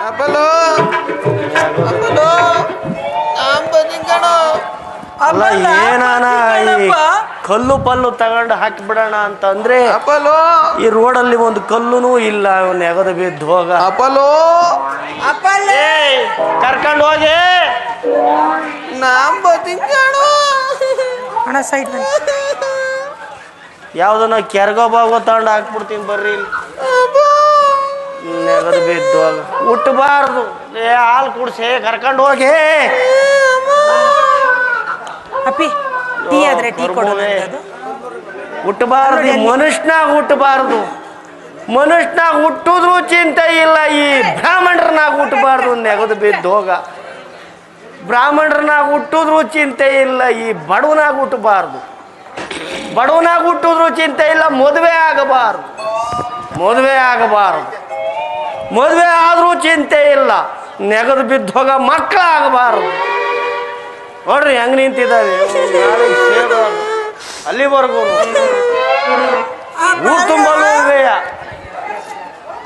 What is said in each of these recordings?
ಅಪಲೋ ಅಪಲೋ ಅಲ್ಲ ಏನಾನ ಈ ಕಲ್ಲು ಪಲ್ಲು ತಗೊಂಡು ಹಾಕಿಬಿಡೋಣ ಅಂತಂದ್ರೆ ಅಪಲೋ ಈ ರೋಡಲ್ಲಿ ಒಂದು ಕಲ್ಲುನೂ ಇಲ್ಲ. ಅವನ್ ಎಗದು ಬಿದ್ದು ಹೋಗ. ಅಪಲೋ ಕರ್ಕೊಂಡು ಹೋಗಿ ಅಣ್ಣ ಸೈಡ್ ಯಾವ್ದನ್ನ ಕೆರ್ಗೋಬಾಗೋ ತಗೊಂಡು ಹಾಕ್ಬಿಡ್ತೀನಿ ಬರ್ರಿ. ನೆಗದು ಬಿದ್ದು ಹೋಗ. ಹುಟ್ಟಬಾರ್ದು. ಹಾಲು ಕುಡ್ಸೆ ಕರ್ಕೊಂಡು ಹೋಗಿ. ಅಪ್ಪಿ ಟೀ ಆದ್ರೆ ಟೀ ಕೊಡೋದು. ಹುಟ್ಟಬಾರ್ದು. ಮನುಷ್ಯನಾಗ ಹುಟ್ಟಬಾರ್ದು. ಮನುಷ್ಯನಾಗ ಹುಟ್ಟಿದ್ರು ಚಿಂತೆ ಇಲ್ಲ. ಈ ಬ್ರಾಹ್ಮಣರನಾಗ ಹುಟ್ಟಬಾರ್ದು. ನೆಗದು ಬಿದ್ದು ಹೋಗ. ಬ್ರಾಹ್ಮಣರನಾಗ ಹುಟ್ಟಿದ್ರು ಚಿಂತೆ ಇಲ್ಲ. ಈ ಬಡವನಾಗ ಹುಟ್ಟಬಾರ್ದು. ಬಡವನಾಗ ಹುಟ್ಟಿದ್ರು ಚಿಂತೆ ಇಲ್ಲ. ಮದುವೆ ಆಗಬಾರ್ದು. ಮದುವೆ ಆಗಬಾರ್ದು. ಮದುವೆ ಆದ್ರೂ ಚಿಂತೆ ಇಲ್ಲ. ನೆಗದು ಬಿದ್ದು ಹೋಗ. ಮಕ್ಕಳಾಗಬಾರ್ದು. ನೋಡ್ರಿ ಹೆಂಗ್ ನಿಂತಿದ್ದಾವೆ ಅಲ್ಲಿವರೆಗೂ. ಊರು ತುಂಬಲು ಇವೆಯ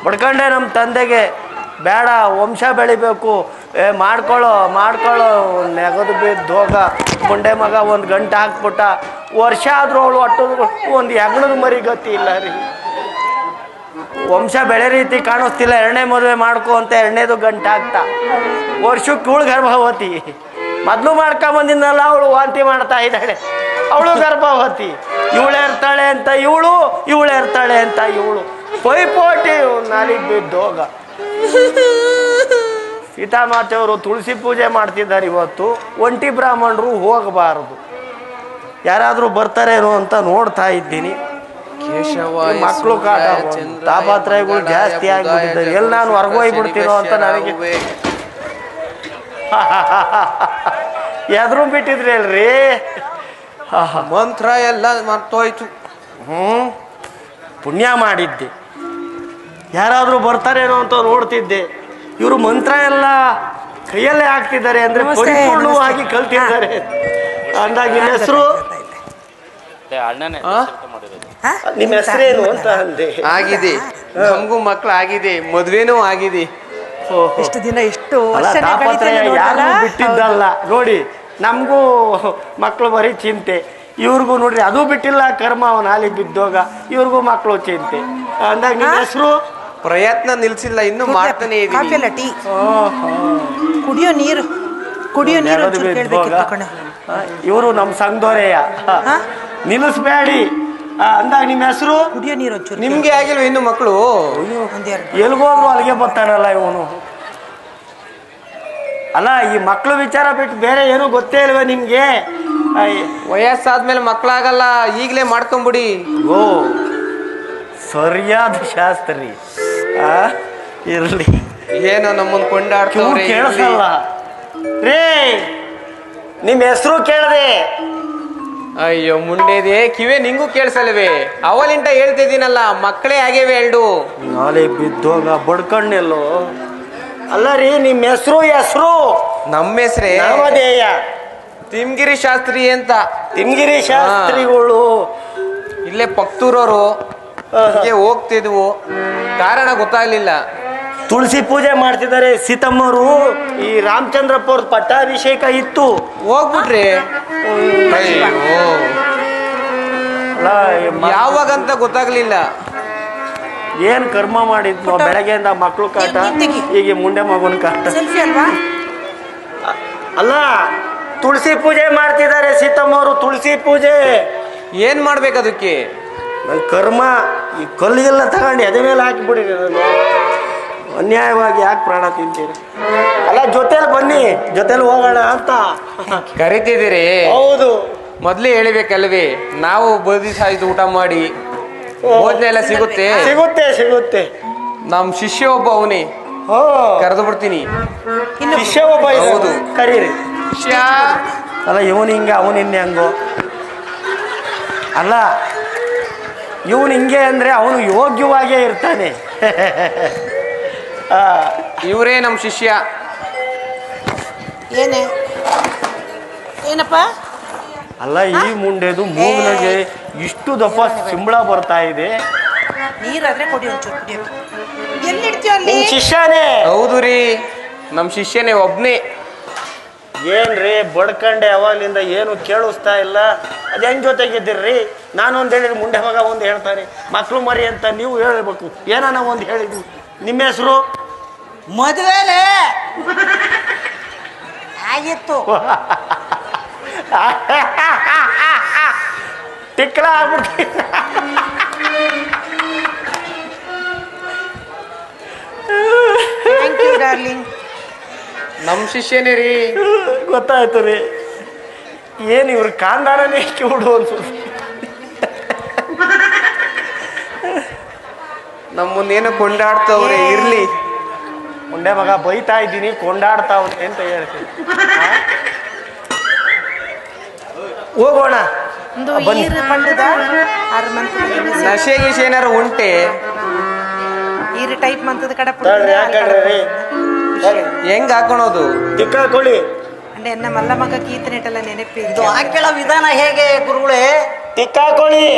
ಬಡ್ಕಂಡೆ ನಮ್ಮ ತಂದೆಗೆ ಬೇಡ ವಂಶ ಬೆಳಿಬೇಕು. ಮಾಡ್ಕೊಳ್ಳೋ ನೆಗದು ಬಿದ್ದು ಹೋಗ. ಮುಂಡೆ ಮಗ ಒಂದು ಗಂಟೆ ಹಾಕ್ಬಿಟ್ಟ. ವರ್ಷ ಆದ್ರೂ ಅವಳು ಒಟ್ಟೋದು ಒಂದು ಹೆಗ್ಣದ ಮರಿ ಗತಿ ಇಲ್ಲ ರೀ. ವಂಶ ಬೆಳೆ ರೀತಿ ಕಾಣಿಸ್ತಿಲ್ಲ. ಎರಡನೇ ಮದುವೆ ಮಾಡ್ಕೊ ಅಂತ ಎರಡನೇದು ಗಂಟೆ ಹಾಕ್ತಾ. ವರ್ಷಕ್ಕೆ ಇವಳು ಗರ್ಭವತಿ. ಮೊದಲು ಮಾಡ್ಕೊಂಬಂದಿದ್ದಲ್ಲ ಅವಳು ವಾಂತಿ ಮಾಡ್ತಾ ಇದ್ದಾಳೆ. ಅವಳು ಗರ್ಭವತಿ. ಇವಳೇರ್ತಾಳೆ ಅಂತ ಇವಳು, ಇವಳೇರ್ತಾಳೆ ಅಂತ ಇವಳು. ಪೈಪೋಟಿ ನಾಲಿಗೆ ಬಿದ್ದು ಹೋಗ. ಸೀತಾಮಾತೆಯವರು ತುಳಸಿ ಪೂಜೆ ಮಾಡ್ತಿದ್ದಾರೆ ಇವತ್ತು. ಒಂಟಿ ಬ್ರಾಹ್ಮಣರು ಹೋಗಬಾರದು. ಯಾರಾದರೂ ಬರ್ತಾರೇನೋ ಅಂತ ನೋಡ್ತಾ ಇದ್ದೀನಿ. ಮಕ್ಕಳು ಕಾಟ ತಾಪತ್ರಯಗಳು ಜಾಸ್ತಿ ಆಗಿಬಿಟ್ಟಿದ್ದಾರೆ. ಎಲ್ಲಿ ನಾನು ಹೊರಗೋಗ್ಬಿಡ್ತೀನೋ ಅಂತ ನನಗೆ ಎದ್ರು ಬಿಟ್ಟಿದ್ರಿ ಅಲ್ರಿ. ಮಂತ್ರ ಎಲ್ಲ ಮರ್ತೋಯ್ತು. ಪುಣ್ಯ ಮಾಡಿದ್ದೆ. ಯಾರಾದರೂ ಬರ್ತಾರೇನೋ ಅಂತ ನೋಡ್ತಿದ್ದೆ. ಇವರು ಮಂತ್ರ ಎಲ್ಲ ಕೈಯಲ್ಲೇ ಹಾಕ್ತಿದ್ದಾರೆ ಅಂದ್ರೆ ಪರಿಪೂರ್ಣವಾಗಿ ಕಲ್ತಿದ್ದಾರೆ ಅಂದಾಗ ನಿಮ್ಮ ಹೆಸರು ನಿಮ್ಮ ಹೆಸರೇನು ಅಂತ ಅಂದೆ. ಆಗಿದೆ, ನಮಗೂ ಮಕ್ಳು ಆಗಿದೆ, ಮದ್ವೆನೂ ಆಗಿದೆ. ಎಷ್ಟು ದಿನ ಎಷ್ಟು ತಾಪತ್ರಯ ಯಾರು ಬಿಟ್ಟಿದ್ದಲ್ಲ ನೋಡಿ. ನಮಗೂ ಮಕ್ಕಳು ಬರೀ ಚಿಂತೆ. ಇವ್ರಿಗೂ ನೋಡ್ರಿ ಅದು ಬಿಟ್ಟಿಲ್ಲ ಕರ್ಮ. ಅವನ ಹಾಲಿಗೆ ಬಿದ್ದೋಗ. ಇವ್ರಿಗೂ ಮಕ್ಕಳು ಚಿಂತೆ ಅಂದಾಗ ನಿಮ್ಮ ಹೆಸರು ಪ್ರಯತ್ನ ನಿಲ್ಸಿಲ್ಲ, ಇನ್ನು ಮಾಡ್ತಾನೆ ಕಾಫಿ ಅಲ್ಲ ಟೀ. ಕುಡಿಯೋ ನೀರು ಇವರು ನಮ್ಮ ಸಂಘದವರೆಯ ನಿಲ್ಲಿಸ್ಬೇಡಿ ಅಂದಾಗ ನಿಮ್ಮ ಹೆಸರು ಕುಡಿಯೋ ನೀರು ಒಂಚೂರು. ನಿಮ್ಗೆ ಆಗಿಲ್ವ ಇನ್ನು ಮಕ್ಕಳು? ಎಲ್ಗೋದ್ರು ಅಲ್ಲಿಗೆ ಬರ್ತಾನಲ್ಲ ಇವನು. ಅಲ್ಲ ಈ ಮಕ್ಕಳು ವಿಚಾರ ಬಿಟ್ಟು ಬೇರೆ ಏನು ಗೊತ್ತೇ ಇಲ್ವೇ ನಿಮ್ಗೆ? ವಯಸ್ಸಾದ್ಮೇಲೆ ಮಕ್ಕಳಾಗಲ್ಲ, ಈಗಲೇ ಮಾಡ್ಕೊಂಬಿಡಿ. ಓ ಸರಿಯಾದ ಶಾಸ್ತ್ರಿ. ಇರ್ಲಿ ಏನೋ ನಮ್ಮನ್ನು ಕೊಂಡಾಡ್ತವ್ರೆ. ಕೇಳಿಸಲ್ಲ ರೇ. ನಿಮ್ಮ ಹೆಸರು ಕೇಳದೆ. ಅಯ್ಯೋ ಮುಂಡೆದೆ ಕಿವೆ ನಿಂಗೂ ಕೇಳಿಸಲ್ವೇ? ಅವಲಿಂಟ ಹೇಳ್ತಿದ್ದೀನಲ್ಲ, ಮಕ್ಕಳೇ ಆಗ್ಯವೆ ಎರಡು. ನಾಳೆ ಬಿದ್ದೋಗ ಬಡ್ಕಣ್ಣೆಲ್ಲೋ. ಅಲ್ಲ ರೀ ನಿಮ್ಮ ಹೆಸರು ನಮ್ಮ ಹೆಸ್ರೇ ನಾಮಧೇಯ ತಿಮ್ಗಿರಿ ಶಾಸ್ತ್ರಿ ಅಂತ. ತಿಮ್ಗಿರಿ ಶಾಸ್ತ್ರಿಗಳು ಇಲ್ಲೇ ಪಕ್ತೂರವರು ಹೋಗ್ತಿದ್ವು, ಕಾರಣ ಗೊತ್ತಾಗ್ಲಿಲ್ಲ. ತುಳಸಿ ಪೂಜೆ ಮಾಡ್ತಿದ್ದಾರೆ ಸೀತಮ್ಮವರು. ಈ ರಾಮಚಂದ್ರಪ್ಪ ಅವ್ರ ಪಟ್ಟಾಭಿಷೇಕ ಇತ್ತು, ಹೋಗ್ಬಿಟ್ರಿ. ಯಾವಾಗಂತ ಗೊತ್ತಾಗ್ಲಿಲ್ಲ. ಏನ್ ಕರ್ಮ ಮಾಡಿದ್ನು ಬೆಳಗ್ಗೆಯಿಂದ ಮಕ್ಳು ಕಾಟ, ಈಗ ಮುಂಡೆ ಮಗನ ಕಾಟ. ಅಲ್ಲ ತುಳಸಿ ಪೂಜೆ ಮಾಡ್ತಿದ್ದಾರೆ ಸೀತಮ್ಮವರು. ತುಳಸಿ ಪೂಜೆ ಏನ್ ಮಾಡ್ಬೇಕು ಅದಕ್ಕೆ? ನನ್ ಕರ್ಮ ಈ ಕಲ್ಲಿಗೆಲ್ಲ ತಗೊಂಡು ಎದೆ ಮೇಲೆ ಹಾಕಿಬಿಡಿರಿ. ನಾನು ಅನ್ಯಾಯವಾಗಿ ಯಾಕೆ ಪ್ರಾಣ ತಿಂತೀರಿ? ಅಲ್ಲ ಜೊತೆಲಿ ಬನ್ನಿ, ಜೊತೆಲಿ ಹೋಗೋಣ ಅಂತ ಕರಿತಿದ್ದೀರಿ. ಹೌದು, ಮೊದ್ಲೇ ಹೇಳಿಬೇಕಲ್ವೇ? ನಾವು ಬದಿ ಸಾಯ್ದು ಊಟ ಮಾಡಿ ಭೋಜನ ಎಲ್ಲ ಸಿಗುತ್ತೆ ಸಿಗುತ್ತೆ. ನಮ್ ಶಿಷ್ಯ ಒಬ್ಬ ಅವನೇ, ಕರೆದು ಬಿಡ್ತೀನಿ. ಶಿಷ್ಯ ಒಬ್ಬ ಹೌದು, ಕರೀರಿ. ಶಿಷ್ಯ ಅಲ್ಲ ಇವನು ಹಿಂಗ ಅವನು ಇನ್ನೆ ಹಂಗೋ. ಅಲ್ಲ ಇವನು ಹಿಂಗೆ ಅಂದ್ರೆ ಅವನು ಯೋಗ್ಯವಾಗೇ ಇರ್ತಾನೆ. ಇವರೇ ನಮ್ಮ ಶಿಷ್ಯ. ಏನಪ್ಪ? ಅಲ್ಲ ಈ ಮುಂಡೆದು ಮೂಗ್ನಾಗೆ ಇಷ್ಟು ದಪ್ಪ ಸಿಂಬಳ ಬರ್ತಾ ಇದೆ. ನೀರಾದ್ರೆ ಕೊಡಿ ಒಂಚೂರು ಕುಡಿಯೋಕೆ. ಎಲ್ಲಿಡ್ತೀಯ ಅಲ್ಲಿ ನಿಮ್ ಶಿಷ್ಯನೇ. ಹೌದು ರೀ, ನಮ್ಮ ಶಿಷ್ಯನೇ ಒಬ್ನೇ. ಏನ್ರಿ ಬಡ್ಕಂಡೆ ಅವಾಗ್ಲಿಂದ ಏನು ಕೇಳಿಸ್ತಾ ಇಲ್ಲ. ಅದು ಹೆಂಗ್ ಜೊತೆಗಿದ್ದೀರ್ರಿ? ನಾನೊಂದು ಹೇಳಿದ್ರೆ ಮುಂಡೆ ಮಗ ಒಂದು ಹೇಳ್ತಾರೆ, ಮಕ್ಳು ಮರಿ ಅಂತ ನೀವು ಹೇಳ್ಬೇಕು. ಏನಾನ ಒಂದು ಹೇಳಿದ್ವಿ. ನಿಮ್ಮ ಹೆಸರು? ಮದುವೆಲೆ ಆಗಿತ್ತು. ತಿಕ್ಕಳ ಆಗ್ಬಿಡ್ತಿ. Thank you darling. ನಮ್ಮ ಶಿಷ್ಯನೇ ರೀ. ಗೊತ್ತಾಯ್ತು ರೀ. ಏನು ಇವ್ರ ಕಾಂದಾರನೇ ಕಿವುಡು ಅನ್ಸುತ್ತೆ. ನಮ್ಮ ಮುಂದೇನು ಕೊಂಡಾಡ್ತವ್ರೆ, ಇರ್ಲಿ. ಮುಂಡೆ ಮಗ ಬೈತಾ ಇದ್ದೀನಿ, ಕೊಂಡಾಡ್ತಾವ್ನೆ ಅಂತ ಹೇಳ್ತೀನಿ. ಹೋಗೋಣ ಒಂದು ಬನ್ನಿ. ಈರು ಪಂಡದ 6 ಮಂತ್ ನಶೆ ಗಿಶೆ ಏನಾರು ಉಂಟೆ? ಈರು ಟೈಪ್ ಮಂತದ ಕಡೆ ತಡ್ರಿ, ಯಾಕಂಡ್ರಿ ಹೆಂಗ್ ಹಾಕೊಳೋದು? ತಿಕ್ಕಾಕೊಳ್ಳಿ. ಅಂಡೆ ಎನ್ನ ಮಲ್ಲ ಮಗ ಕೀರ್ತನೆಟೆಲ್ಲ ನೆನಪಿ ಇದು ಹಾಕೇಳ ವಿಧಾನ ಹೇಗೆ ಗುರುಗಳೇ? ತಿಕ್ಕಾಕೊಳ್ಳಿ.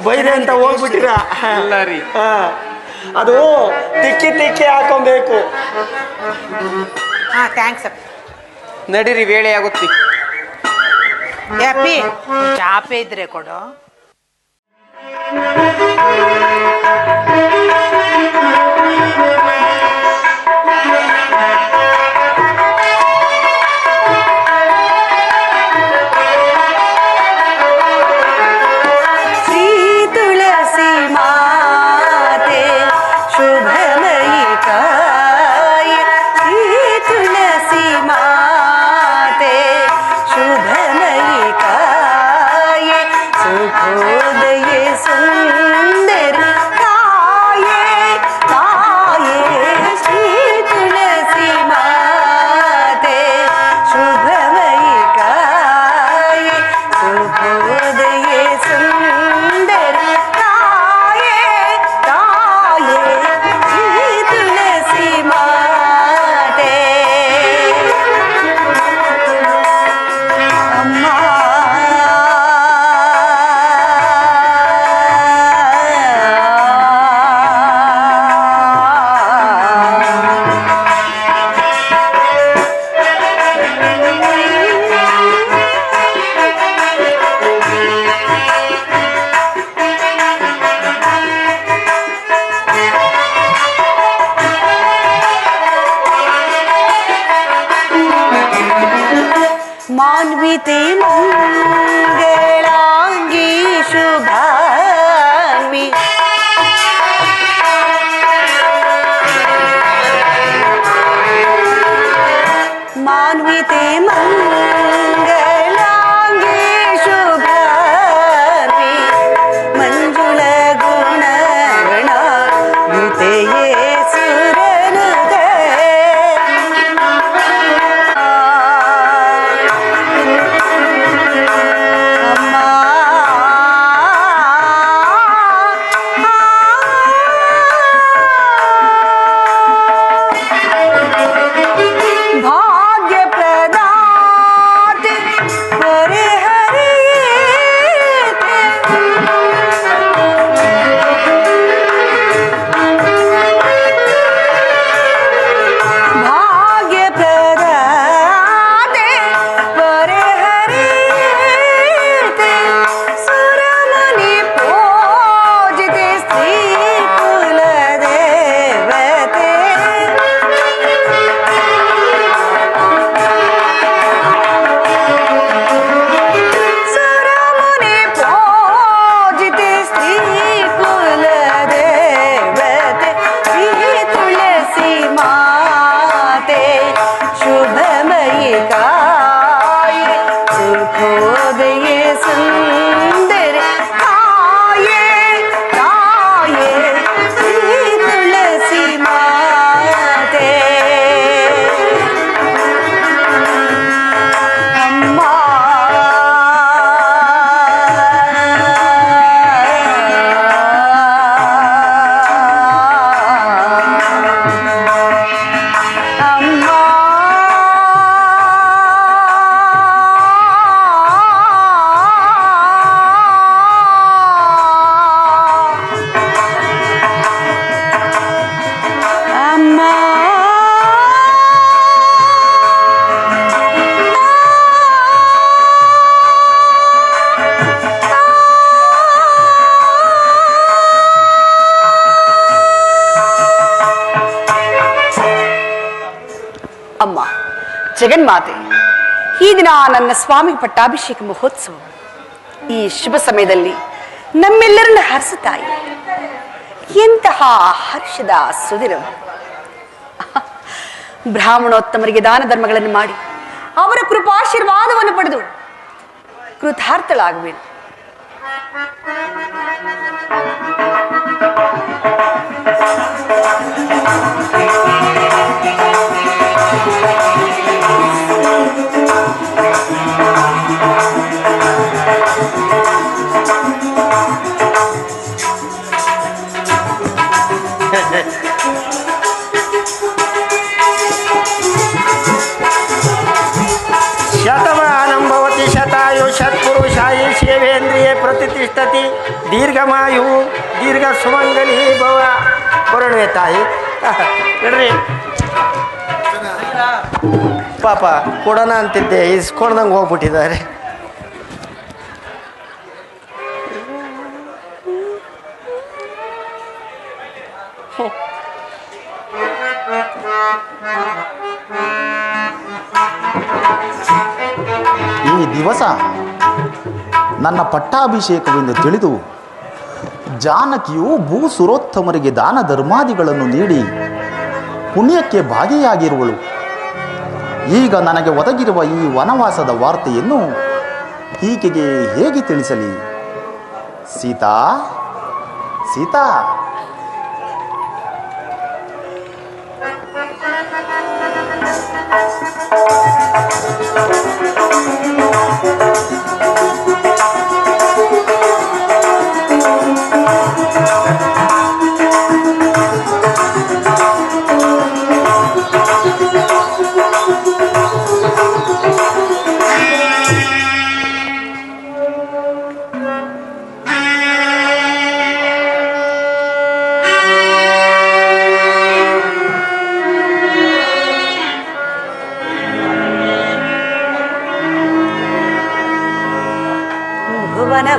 ಬೈದೆ ಅಂತ ಹೋಗ್ಬಿಟ್ಟಿರ. ಇಲ್ಲ ರೀ. ಅದು ತಿಕ್ಕಿ ತಿಕ್ಕಿ ಹಾಕೊಬೇಕು. ಹಾ ಥ್ಯಾಂಕ್ಸ್ ಅಪ್ಪ. ನಡೀರಿ, ವೇಳೆ ಆಗುತ್ತಿ. ಅಪ್ಪಿ ಚಾಪೆ ಇದ್ರೆ ಕೊಡು. सुंदर ताये ताये ಜಗನ್ಮಾತೆ, ಈ ದಿನ ನನ್ನ ಸ್ವಾಮಿ ಪಟ್ಟಾಭಿಷೇಕ ಮಹೋತ್ಸವ. ಈ ಶುಭ ಸಮಯದಲ್ಲಿ ನಮ್ಮೆಲ್ಲರನ್ನ ಹರಿಸುತ್ತಾಯಿ. ಎಂತಹ ಹರ್ಷದ ಸುದಿರವು. ಬ್ರಾಹ್ಮಣೋತ್ತಮರಿಗೆ ದಾನ ಧರ್ಮಗಳನ್ನು ಮಾಡಿ ಅವರ ಕೃಪಾಶೀರ್ವಾದವನ್ನು ಪಡೆದು ಕೃತಾರ್ಥಳಾಗುವೆನು. ಶತಮಾನಂ ಭವತಿ ಶತಾಯು ಷತ್ಪುರುಷಾಯಿ ಸೇವೇಂದ್ರಿಯೇ ಪ್ರತಿಷ್ಠತಿ ದೀರ್ಘಮಾಯು ದೀರ್ಘ ಸುಮಂಗಲಿ ಭವ. ಬರೋಣವೆ ತಾಯಿ ನೋಡ್ರಿ. ಪಾಪ ಕೊಡೋಣ ಅಂತಿದ್ದೆ, ಇಸ್ಕೊಳ್ದಂಗೆ ಹೋಗ್ಬಿಟ್ಟಿದ್ದಾರೆ. ಈ ದಿವಸ ನನ್ನ ಪಟ್ಟಾಭಿಷೇಕವೆಂದು ತಿಳಿದು ಜಾನಕಿಯು ಭೂಸುರೋತ್ತಮರಿಗೆ ದಾನ ಧರ್ಮಾದಿಗಳನ್ನು ನೀಡಿ ಪುಣ್ಯಕ್ಕೆ ಭಾಗಿಯಾಗಿರುವಳು. ಈಗ ನನಗೆ ಒದಗಿರುವ ಈ ವನವಾಸದ ವಾರ್ತೆಯನ್ನು ಈಕೆಗೆ ಹೇಗೆ ತಿಳಿಸಲಿ? ಸೀತಾ, ಸೀತಾ,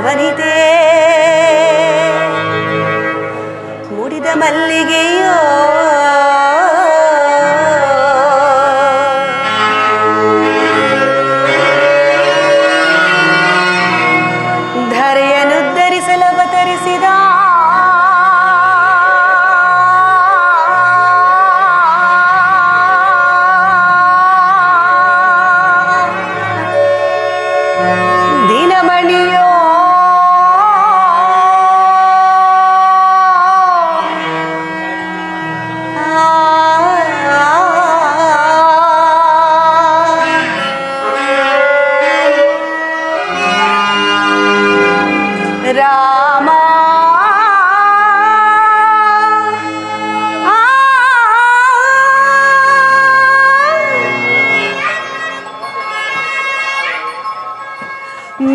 ವನಿತೆ ಮುಡಿದ ಮಲ್ಲಿಗೆಯೋ ಧರೆಯನ್ನುದ್ಧರಿಸಲು ಅವತರಿಸಿದ ದಿನಮಣಿಯೋ ರಾಮ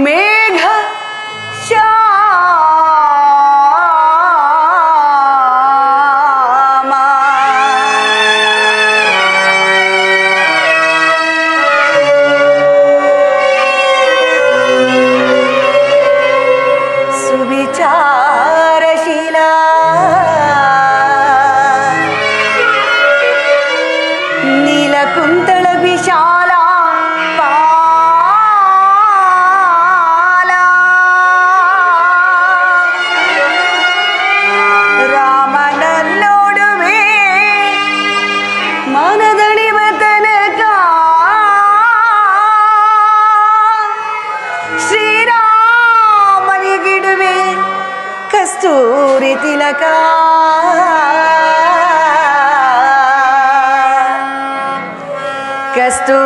ಮೇಘ ಶ್ಯಾಮ ಸುವಿಚಾರಶೀಲ ನೀಲಕುಂತಳ ವಿಶಾಲ ರಾಮನನ್ನೋಡುವೆ ಮನದಣಿವ ತನಕ ಶ್ರೀರಾಮನಿಗಿಡುವೆ ಕಸ್ತೂರಿ ತಿಲಕ. ಕಸ್ತೂರಿ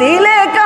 ತಿಲಕ.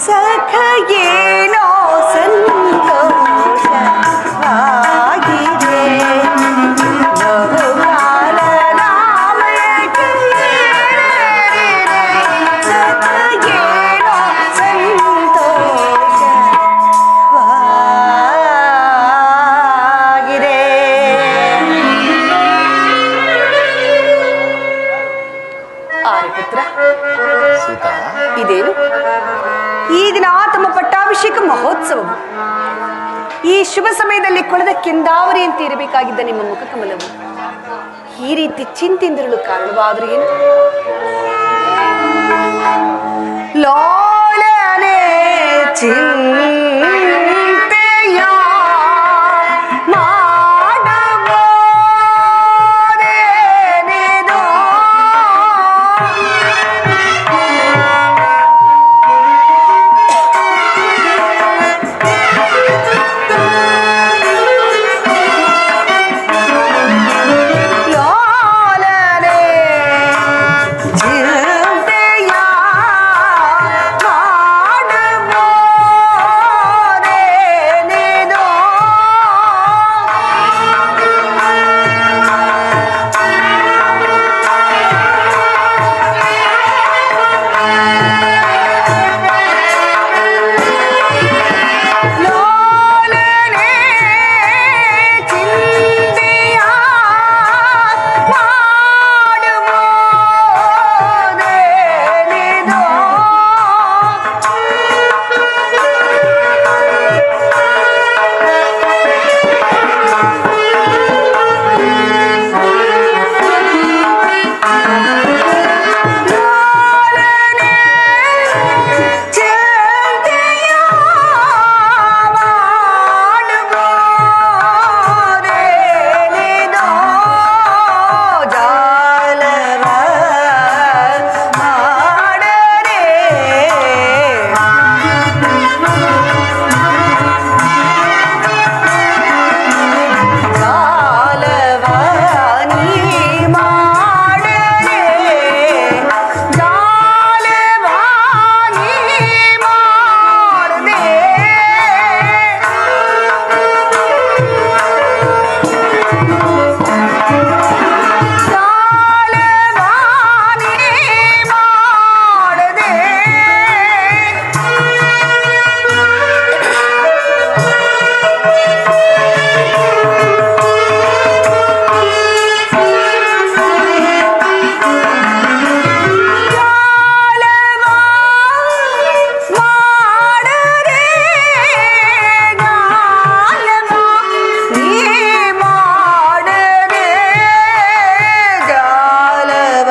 ಸಖ ಏನೋ ಸಂತೋಷವಾಗಿದೆ ಬಹುಕಾಲ ನಾಮಕ್ಕೆ ಸಖ ಏನೋ ಸಂತೋಷವಾಗಿದೆ. ಆರ್ಯಪುತ್ರ, ಸೀತಾ, ಇದೇನು ಈ ದಿನ ತಮ್ಮ ಪಟ್ಟಾಭಿಷೇಕ ಮಹೋತ್ಸವವು. ಈ ಶುಭ ಸಮಯದಲ್ಲಿ ಕೊಳೆದ ಕೆಂದಾವರಿಯಂತೆ ಇರಬೇಕಾಗಿದ್ದ ನಿಮ್ಮ ಮುಖ ಕಮಲವು ಈ ರೀತಿ ಚಿಂತೆಯಿಂದಿರಲು ಕಾರಣವಾದರೂ ಏನು? ಲೋಲನೆ ಚಿಂತೆಯ ಮಾಡಬಹುದೇನಿದು? ಲೋಲನೆ ಚಿಂತೆಯ ಮಾಡಬಹುದೇನಿದು? ಲೋಲನೆ ಚಿಂತೆಯ ಮಾಡಬಹುದೇನಿದು? ಲೋಲನೆ ಚಿಂತೆಯ ಮಾಡಬಹುದೇನಿದು? ಜಾಲವ ಮಾಡರೆ ಜಾಲವ ನೀ ಮಾಡರೆ ಜಾಲವ ನೀ ಮಾಡದೆ ಜಾಲವ ನೀ ಮಾಡದೆ ಜಾಲವ ಮಾಡರೆ ಜಾಲವ ನೀ ಮಾಡರೆ ಜಾಲವ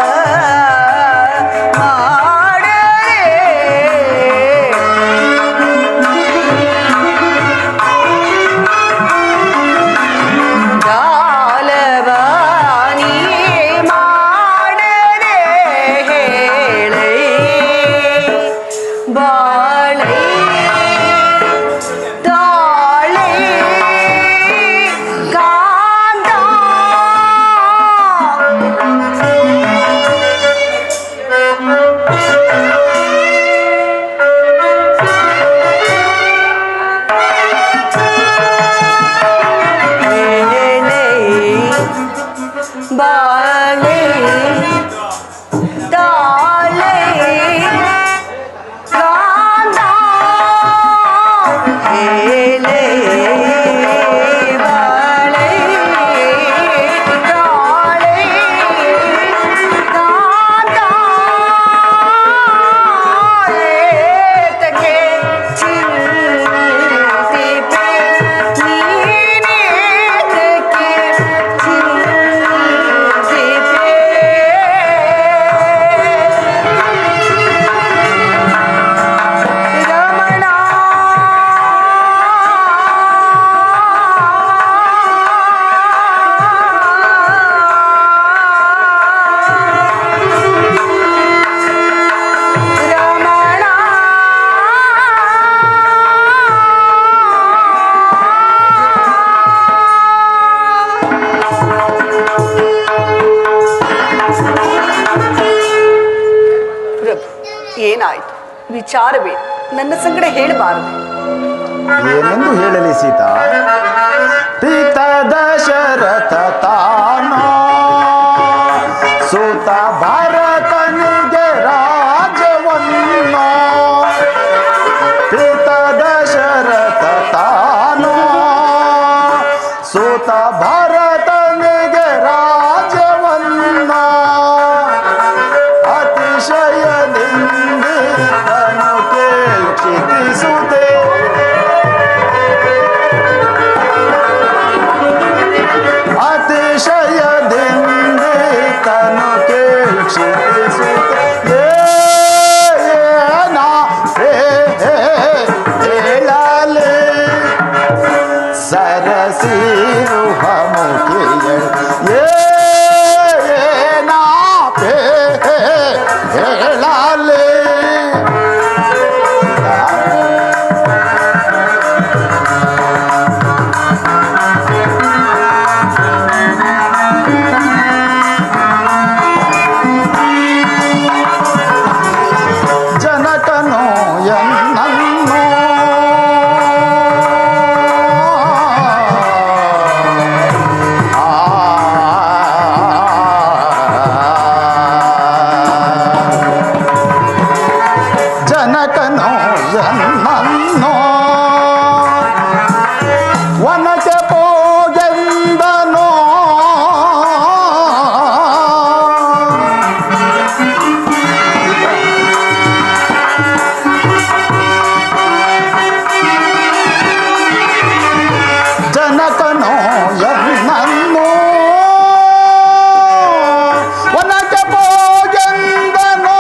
ಜಾಲವ ನೀ ಮಾಡರೆ ಹೇಳೆ ಬಾಳೆ ತಾಳೆ ಕಾಂತ ಹೇಳೆ ಬಾಳೆ ತಾಳೆ ಕಾಂತ ಹೇಳೆ ಬಾಳೆ ತಾಳೆ ಕಾಂತ ಏತಕ್ಕೆ ಚಿಂತಿಪೆ ನೀನೇತಕ್ಕೆ ರಮಣ ರಮಣ ಪ್ರಭು, ಏನಾಯ್ತು? ವಿಚಾರವೇನು? ನನ್ನ ಸಂಗಡ ಹೇಳಬಾರದು. ಏನೆಂದು ಹೇಳಲಿ ಸೀತಾ? ಪಿತ ದಶರಥ ತಾನೋ ಸೂತ ಭರತನಿಗೆ ರಾಜವನ್ನು, ಪಿತ ದಶರಥ ತಾನೋ ಸೂತ ಭರತನಿಗೆ ರಾಜವನ್ನು, ಅತಿಶಯದಿಂದ ತನು ಕೇಳಿಸುತ್ತೆ. ಅತಿಶಯದಿಂದ ತನು ಕೇಳಿಸುತ್ತೆ. ಹೇಳಲೆ ಸರಸಿರುವ ಮುಖಿಯ ಏನಾ ಹೇಳಲೆ. ಜನಕನು ಎನ್ನನ್ನು ಜನಕನು ಎನ್ನನ್ನು ವನಕ್ಕೆ ಹೋಗೆಂದನೋ, ಜನಕನು ಎನ್ನನ್ನು ವನಕ್ಕೆ ಹೋಗೆಂದನೋ,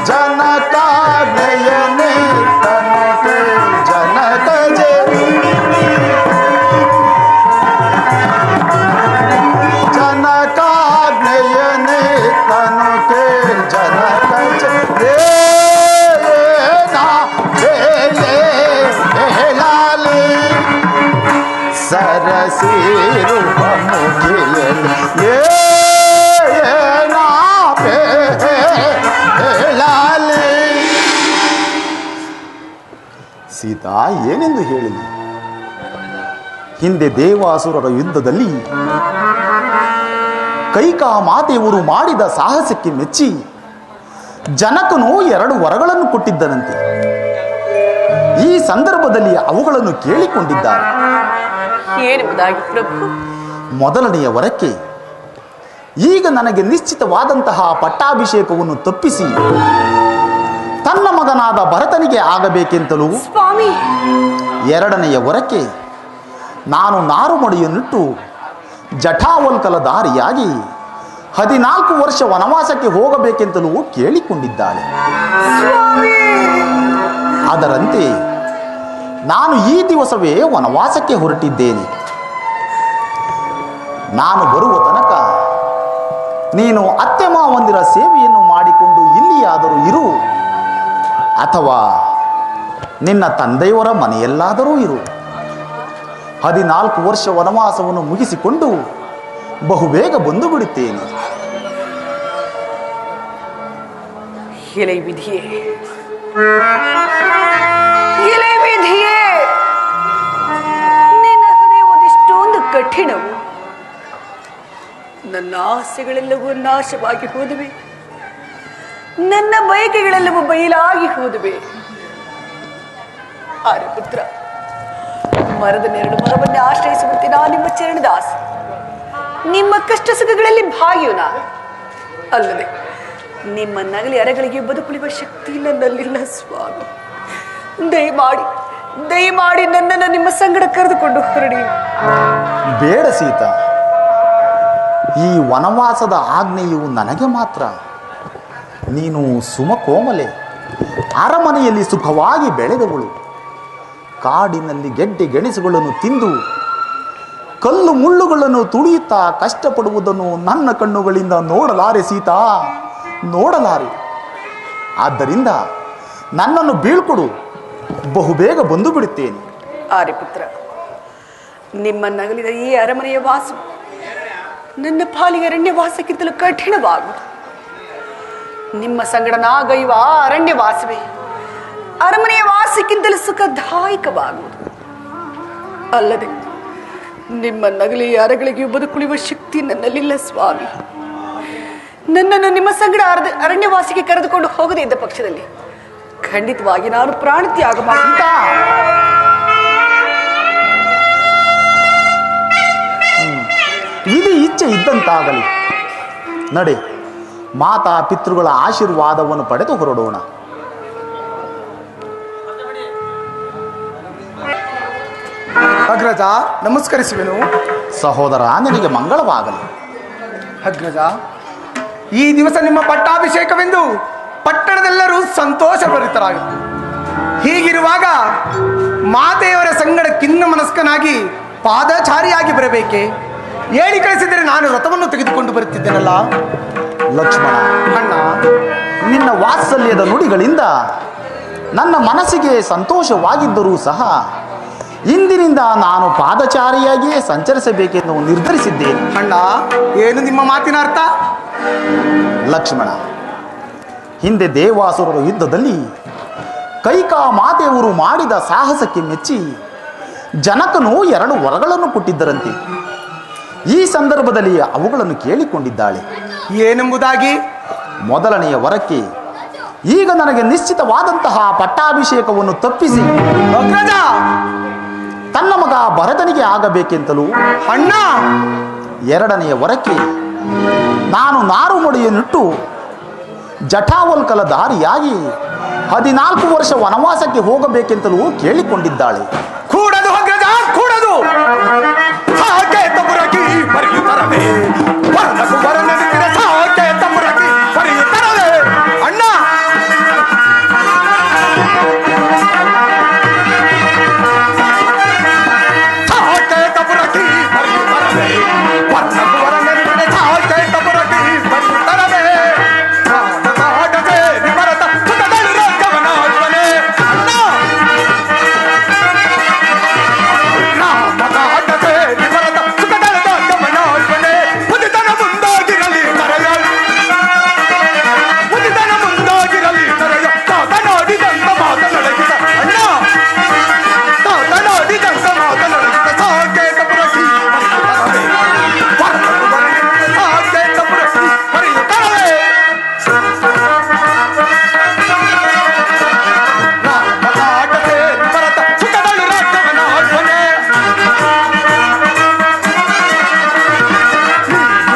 ಜನಕಾಜ್ಞೆಯನೇ ತನಗೆ ಜನಕ ಜನಕಾಜ್ಞೆಯನೇ ತನಗೆ ಜನಕ ಹೇಳಲಿ ಸರಸಿರುವ ಮುಖಿಯಲ್ಲಿ ಹೇಳಲಿ. ಸೀತಾ ಏನೆಂದು ಹೇಳಲಿ? ಹಿಂದೆ ದೇವಾಸುರರ ಯುದ್ಧದಲ್ಲಿ ಕೈಕಾ ಮಾತೆಯವರು ಮಾಡಿದ ಸಾಹಸಕ್ಕೆ ಮೆಚ್ಚಿ ಜನಕನು 2 ವರಗಳನ್ನು ಕೊಟ್ಟಿದ್ದನಂತೆ. ಈ ಸಂದರ್ಭದಲ್ಲಿ ಅವುಗಳನ್ನು ಕೇಳಿಕೊಂಡಿದ್ದಾರೆ. ಏನೆಂಬುದಾಗಿ ಪ್ರಭು? ಮೊದಲನೆಯ ವರಕ್ಕೆ ಈಗ ನನಗೆ ನಿಶ್ಚಿತವಾದಂತಹ ಪಟ್ಟಾಭಿಷೇಕವನ್ನು ತಪ್ಪಿಸಿ ತನ್ನ ಮಗನಾದ ಭರತನಿಗೆ ಆಗಬೇಕೆಂತಲೂ, ಸ್ವಾಮಿ, ಎರಡನೆಯ ವರಕ್ಕೆ ನಾನು ನಾರುಮಡಿಯನ್ನಿಟ್ಟು ಜಟಾವಲ್ಕಲ ದಾರಿಯಾಗಿ 14 ವರ್ಷ ವನವಾಸಕ್ಕೆ ಹೋಗಬೇಕೆಂತಲೂ ಕೇಳಿಕೊಂಡಿದ್ದಾಳೆ. ಅದರಂತೆ ನಾನು ಈ ದಿವಸವೇ ವನವಾಸಕ್ಕೆ ಹೊರಟಿದ್ದೇನೆ. ನಾನು ಬರುವ ತನಕ ನೀನು ಅತ್ತೆ ಮಾವಂದಿರ ಸೇವೆಯನ್ನು ಮಾಡಿಕೊಂಡು ಇಲ್ಲಿಯಾದರೂ ಇರು, ಅಥವಾ ನಿನ್ನ ತಂದೆಯವರ ಮನೆಯಲ್ಲಾದರೂ ಇರು. 14 ವರ್ಷ ವನವಾಸವನ್ನು ಮುಗಿಸಿಕೊಂಡು ಬಹುಬೇಗ ಬಂದು ಬಿಡುತ್ತೇನೆ. ಎಲೆ ವಿಧಿಯೇ, ಎಲೆ ವಿಧಿಯೇ, ನಿನ್ನ ಹೃದಯವದಿಷ್ಟೊಂದು ಕಠಿಣವು. ನನ್ನ ಆಸೆಗಳೆಲ್ಲವೂ ನಾಶವಾಗಿ ಹೋದವೆ, ನನ್ನ ಬಯಕೆಗಳೆಲ್ಲವೂ ಬಯಲಾಗಿ ಹೋದವೆ. ಆರೆ ಪುತ್ರ, ಮರದ ನೆರಳು ಮರವನ್ನೇ ಆಶ್ರಯಿಸುವಂತೆ ನಾ ನಿಮ್ಮ ಚರಣದಾಸ, ನಿಮ್ಮ ಕಷ್ಟ ಸುಖಗಳಲ್ಲಿ ಭಾಗಿಯೋನ. ಅಲ್ಲದೆ ನಿಮ್ಮ ನಗಲಿ ಅರೆಗಳಿಗೆ ಬದುಕುಳಿಯುವ ಶಕ್ತಿ ನನ್ನಲ್ಲಿಲ್ಲ ಸ್ವಾಮಿ. ದಯಮಾಡಿ ನನ್ನನ್ನು ನಿಮ್ಮ ಸಂಗಡ ಕರೆದುಕೊಂಡು ಹೊರಡಿ. ಬೇಡ ಸೀತಾ, ಈ ವನವಾಸದ ಆಜ್ಞೆಯು ನನಗೆ ಮಾತ್ರ. ನೀನು ಸುಮಕೋಮಲೆ, ಅರಮನೆಯಲ್ಲಿ ಸುಖವಾಗಿ ಬೆಳೆದವಳು. ಕಾಡಿನಲ್ಲಿ ಗೆಡ್ಡೆ ಗೆಣಸುಗಳನ್ನು ತಿಂದು ಕಲ್ಲು ಮುಳ್ಳುಗಳನ್ನು ತುಳಿಯುತ್ತಾ ಕಷ್ಟಪಡುವುದನ್ನು ನನ್ನ ಕಣ್ಣುಗಳಿಂದ ನೋಡಲಾರೆ ಸೀತಾ, ನೋಡಲಾರೆ. ಆದ್ದರಿಂದ ನನ್ನನ್ನು ಬೀಳ್ಕೊಡು, ಬಹುಬೇಗ ಬಂದು ಬಿಡುತ್ತೇನೆ. ಆರೆ ಪುತ್ರ, ನಿಮ್ಮ ನಗಲಿದ ಈ ಅರಮನೆಯ ವಾಸ ನನ್ನ ಪಾಲಿಗೆ ಅರಣ್ಯವಾಸಕ್ಕಿಂತಲೂ ಕಠಿಣವಾಗುವುದು. ನಿಮ್ಮ ಸಂಗಡನಾಗೈವ ಅರಣ್ಯ ವಾಸವೇ ಅರಮನೆಯ ವಾಸಕ್ಕಿಂತಲೂ ಸುಖದಾಯಕವಾಗುವುದು. ಅಲ್ಲದೆ ನಿಮ್ಮ ನಗಲಿ ಅರಗಳಿಗೆ ಬದುಕುಳಿಯುವ ಶಕ್ತಿ ನನ್ನಲ್ಲಿಲ್ಲ ಸ್ವಾಮಿ. ನನ್ನನ್ನು ನಿಮ್ಮ ಸಂಗಡ ಅರಣ್ಯವಾಸಿಗೆ ಕರೆದುಕೊಂಡು ಹೋಗದೇ ಇದ್ದ ಪಕ್ಷದಲ್ಲಿ ಖಂಡಿತವಾಗಿ ನಾನು ಪ್ರಾಣತ್ಯಾಗ ಸೀತಾ, ವಿಧಿ ಇಚ್ಛೆ ಇದ್ದಂತಾಗಲಿ. ನಡೆ, ಮಾತಾ ಪಿತೃಗಳ ಆಶೀರ್ವಾದವನ್ನು ಪಡೆದು ಹೊರಡೋಣ. ಅಗ್ರಜ, ನಮಸ್ಕರಿಸುವೆನು. ಸಹೋದರ, ನಿನಗೆ ಮಂಗಳವಾಗಲಿ. ಅಗ್ರಜ, ಈ ದಿವಸ ನಿಮ್ಮ ಪಟ್ಟಾಭಿಷೇಕವೆಂದು ಪಟ್ಟಣದೆಲ್ಲರೂ ಸಂತೋಷಭರಿತರಾಗಿದ್ದರು. ಹೀಗಿರುವಾಗ ಮಾತೆಯವರ ಸಂಗಡ ಖಿನ್ನ ಮನಸ್ಕನಾಗಿ ಪಾದಚಾರಿಯಾಗಿ ಬರಬೇಕೆ? ಹೇಳಿ ಕಳಿಸಿದರೆ ನಾನು ರಥವನ್ನು ತೆಗೆದುಕೊಂಡು ಬರುತ್ತಿದ್ದೇನಲ್ಲ. ಲಕ್ಷ್ಮಣ, ಅಣ್ಣ, ನಿನ್ನ ವಾತ್ಸಲ್ಯದ ನುಡಿಗಳಿಂದ ನನ್ನ ಮನಸ್ಸಿಗೆ ಸಂತೋಷವಾಗಿದ್ದರೂ ಸಹ ಇಂದಿನಿಂದ ನಾನು ಪಾದಚಾರಿಯಾಗಿಯೇ ಸಂಚರಿಸಬೇಕೆಂದು ನಿರ್ಧರಿಸಿದ್ದೇನೆ. ಅಣ್ಣ, ಏನು ನಿಮ್ಮ ಮಾತಿನ ಅರ್ಥ? ಲಕ್ಷ್ಮಣ, ಹಿಂದೆ ದೇವಾಸುರರ ಯುದ್ಧದಲ್ಲಿ ಕೈಕಾ ಮಾತೆಯವರು ಮಾಡಿದ ಸಾಹಸಕ್ಕೆ ಮೆಚ್ಚಿ ಜನಕನು 2 ವರಗಳನ್ನು ಕೊಟ್ಟಿದ್ದರಂತೆ. ಈ ಸಂದರ್ಭದಲ್ಲಿ ಅವುಗಳನ್ನು ಕೇಳಿಕೊಂಡಿದ್ದಾಳೆ. ಏನೆಂಬುದಾಗಿ? ಮೊದಲನೆಯ ವರಕ್ಕೆ ಈಗ ನನಗೆ ನಿಶ್ಚಿತವಾದಂತಹ ಪಟ್ಟಾಭಿಷೇಕವನ್ನು ತಪ್ಪಿಸಿ ಅಗ್ರಜ, ತನ್ನ ಮಗ ಭರತನಿಗೆ ಆಗಬೇಕೆಂತಲೂ, ಅಣ್ಣ, ಎರಡನೆಯ ವರಕ್ಕೆ ನಾನು ನಾರುಮಡಿಯನ್ನಿಟ್ಟು ಜಟಾವಲ್ಕಲ ದಾರಿಯಾಗಿ 14 ವರ್ಷ ವನವಾಸಕ್ಕೆ ಹೋಗಬೇಕೆಂತಲೂ ಕೇಳಿಕೊಂಡಿದ್ದಾಳೆ. ಕೂಡದು ಅಗ್ರಜ, ಕೂಡದು. ಸಾಕೇತ ಪುರಕಿ ಪರಿಯುತ್ತರವೇ, ವರ್ಣಕು ವರನೆನಿಸಿದ ಸಾಕೇತ ಪುರಕಿ ಪರಿಯುತ್ತರವೇ. ಅಣ್ಣ, ಸಾಕೇತ ಪುರಕಿ ಪರಿಯುತ್ತರವೇ, ವರ್ಣಕು ವರನೆನಿಸಿದ ಸಾಕೇತ ಪುರಕಿ ಪರಿಯುತ್ತರವೇ. ರಾಜಸಾಗಸೆ ವಿಭರತ ಸುತದಳು ರಾಜ್ಯವನಾಳ್ವನೇ. ಅಣ್ಣ, ರಾಮನಾಟಸೆ ವಿಭರತ ಸುತದಳು ರಾಜ್ಯವನಾಳ್ವನೇ. ಉದಿತನ ಮುಂದಾಗಿರಲಿ ಕರೆಯಲ್, ಉದಿತನ ಮುಂದಾಗಿರಲಿ ಕರೆಯ. ತಾತನಾಡಿದಂತ ಮಾತನೊಳಗಿದ ಅಣ್ಣ, ತಾತನಾಡಿದಂತ ಮಾತನೊಳಗಿದ ಸಾಕೇತ ಪುರಕಿ ಪರಿಯುತ್ತರವೇ, ವರ್ಣಕು ವರನೆನಿಸಿದ ಸಾಕೇತ ಪುರಕಿ ಪರಿಯುತ್ತರವೇ. ರಾಮನಾಟಸೆ ವಿಭರತ ಸುತದಳು ರಾಜ್ಯವನಾಳ್ವನೇ.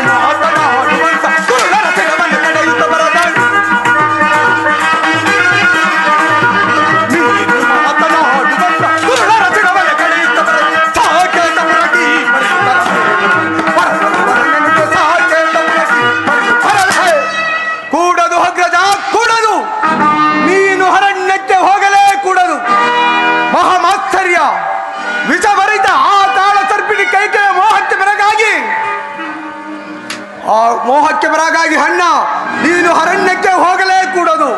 ಮಾತನಾಡುವಂತ ಕುರುಡರ ಸಿರವನ್ನು ಕಡೆಯುತ್ತ ಬರದಳು. ನೀನು ಮಾತನಾಡುವಂತ ಕುರುಡರ ಸಿರವನ್ನು ಕಡೆಯುತ್ತ ಬರದಳು. ಸಾಕೇತ ಪುರಕಿ ಪರಿಯುತ್ತರವೇ, ವರ್ಣಕು ವರನೆನಿಸಿದ ಸಾಕೇತ ಪುರಕಿ ಪರಿಯುತ್ತರವೇ. ಕೂಡದು ಅಗ್ರಜ, ಕೂಡದು. ನೀನು ಅರಣ್ಯಕ್ಕೆ ಹೋಗಲೇ ಕೂಡದು. ಮಹಾಮಾಶ್ಚರ್ಯ, ವಿಷಭರಿತ ಆ ತಾಳ ಸರ್ಪಿಣಿ ಕೈಕೆಯ ಮೋಹಕ್ಕೆ ಬೆರಗಾಗಿ ಅಣ್ಣ, ನೀನು ಅರಣ್ಯಕ್ಕೆ ಹೋಗಲೇ ಕೂಡದು.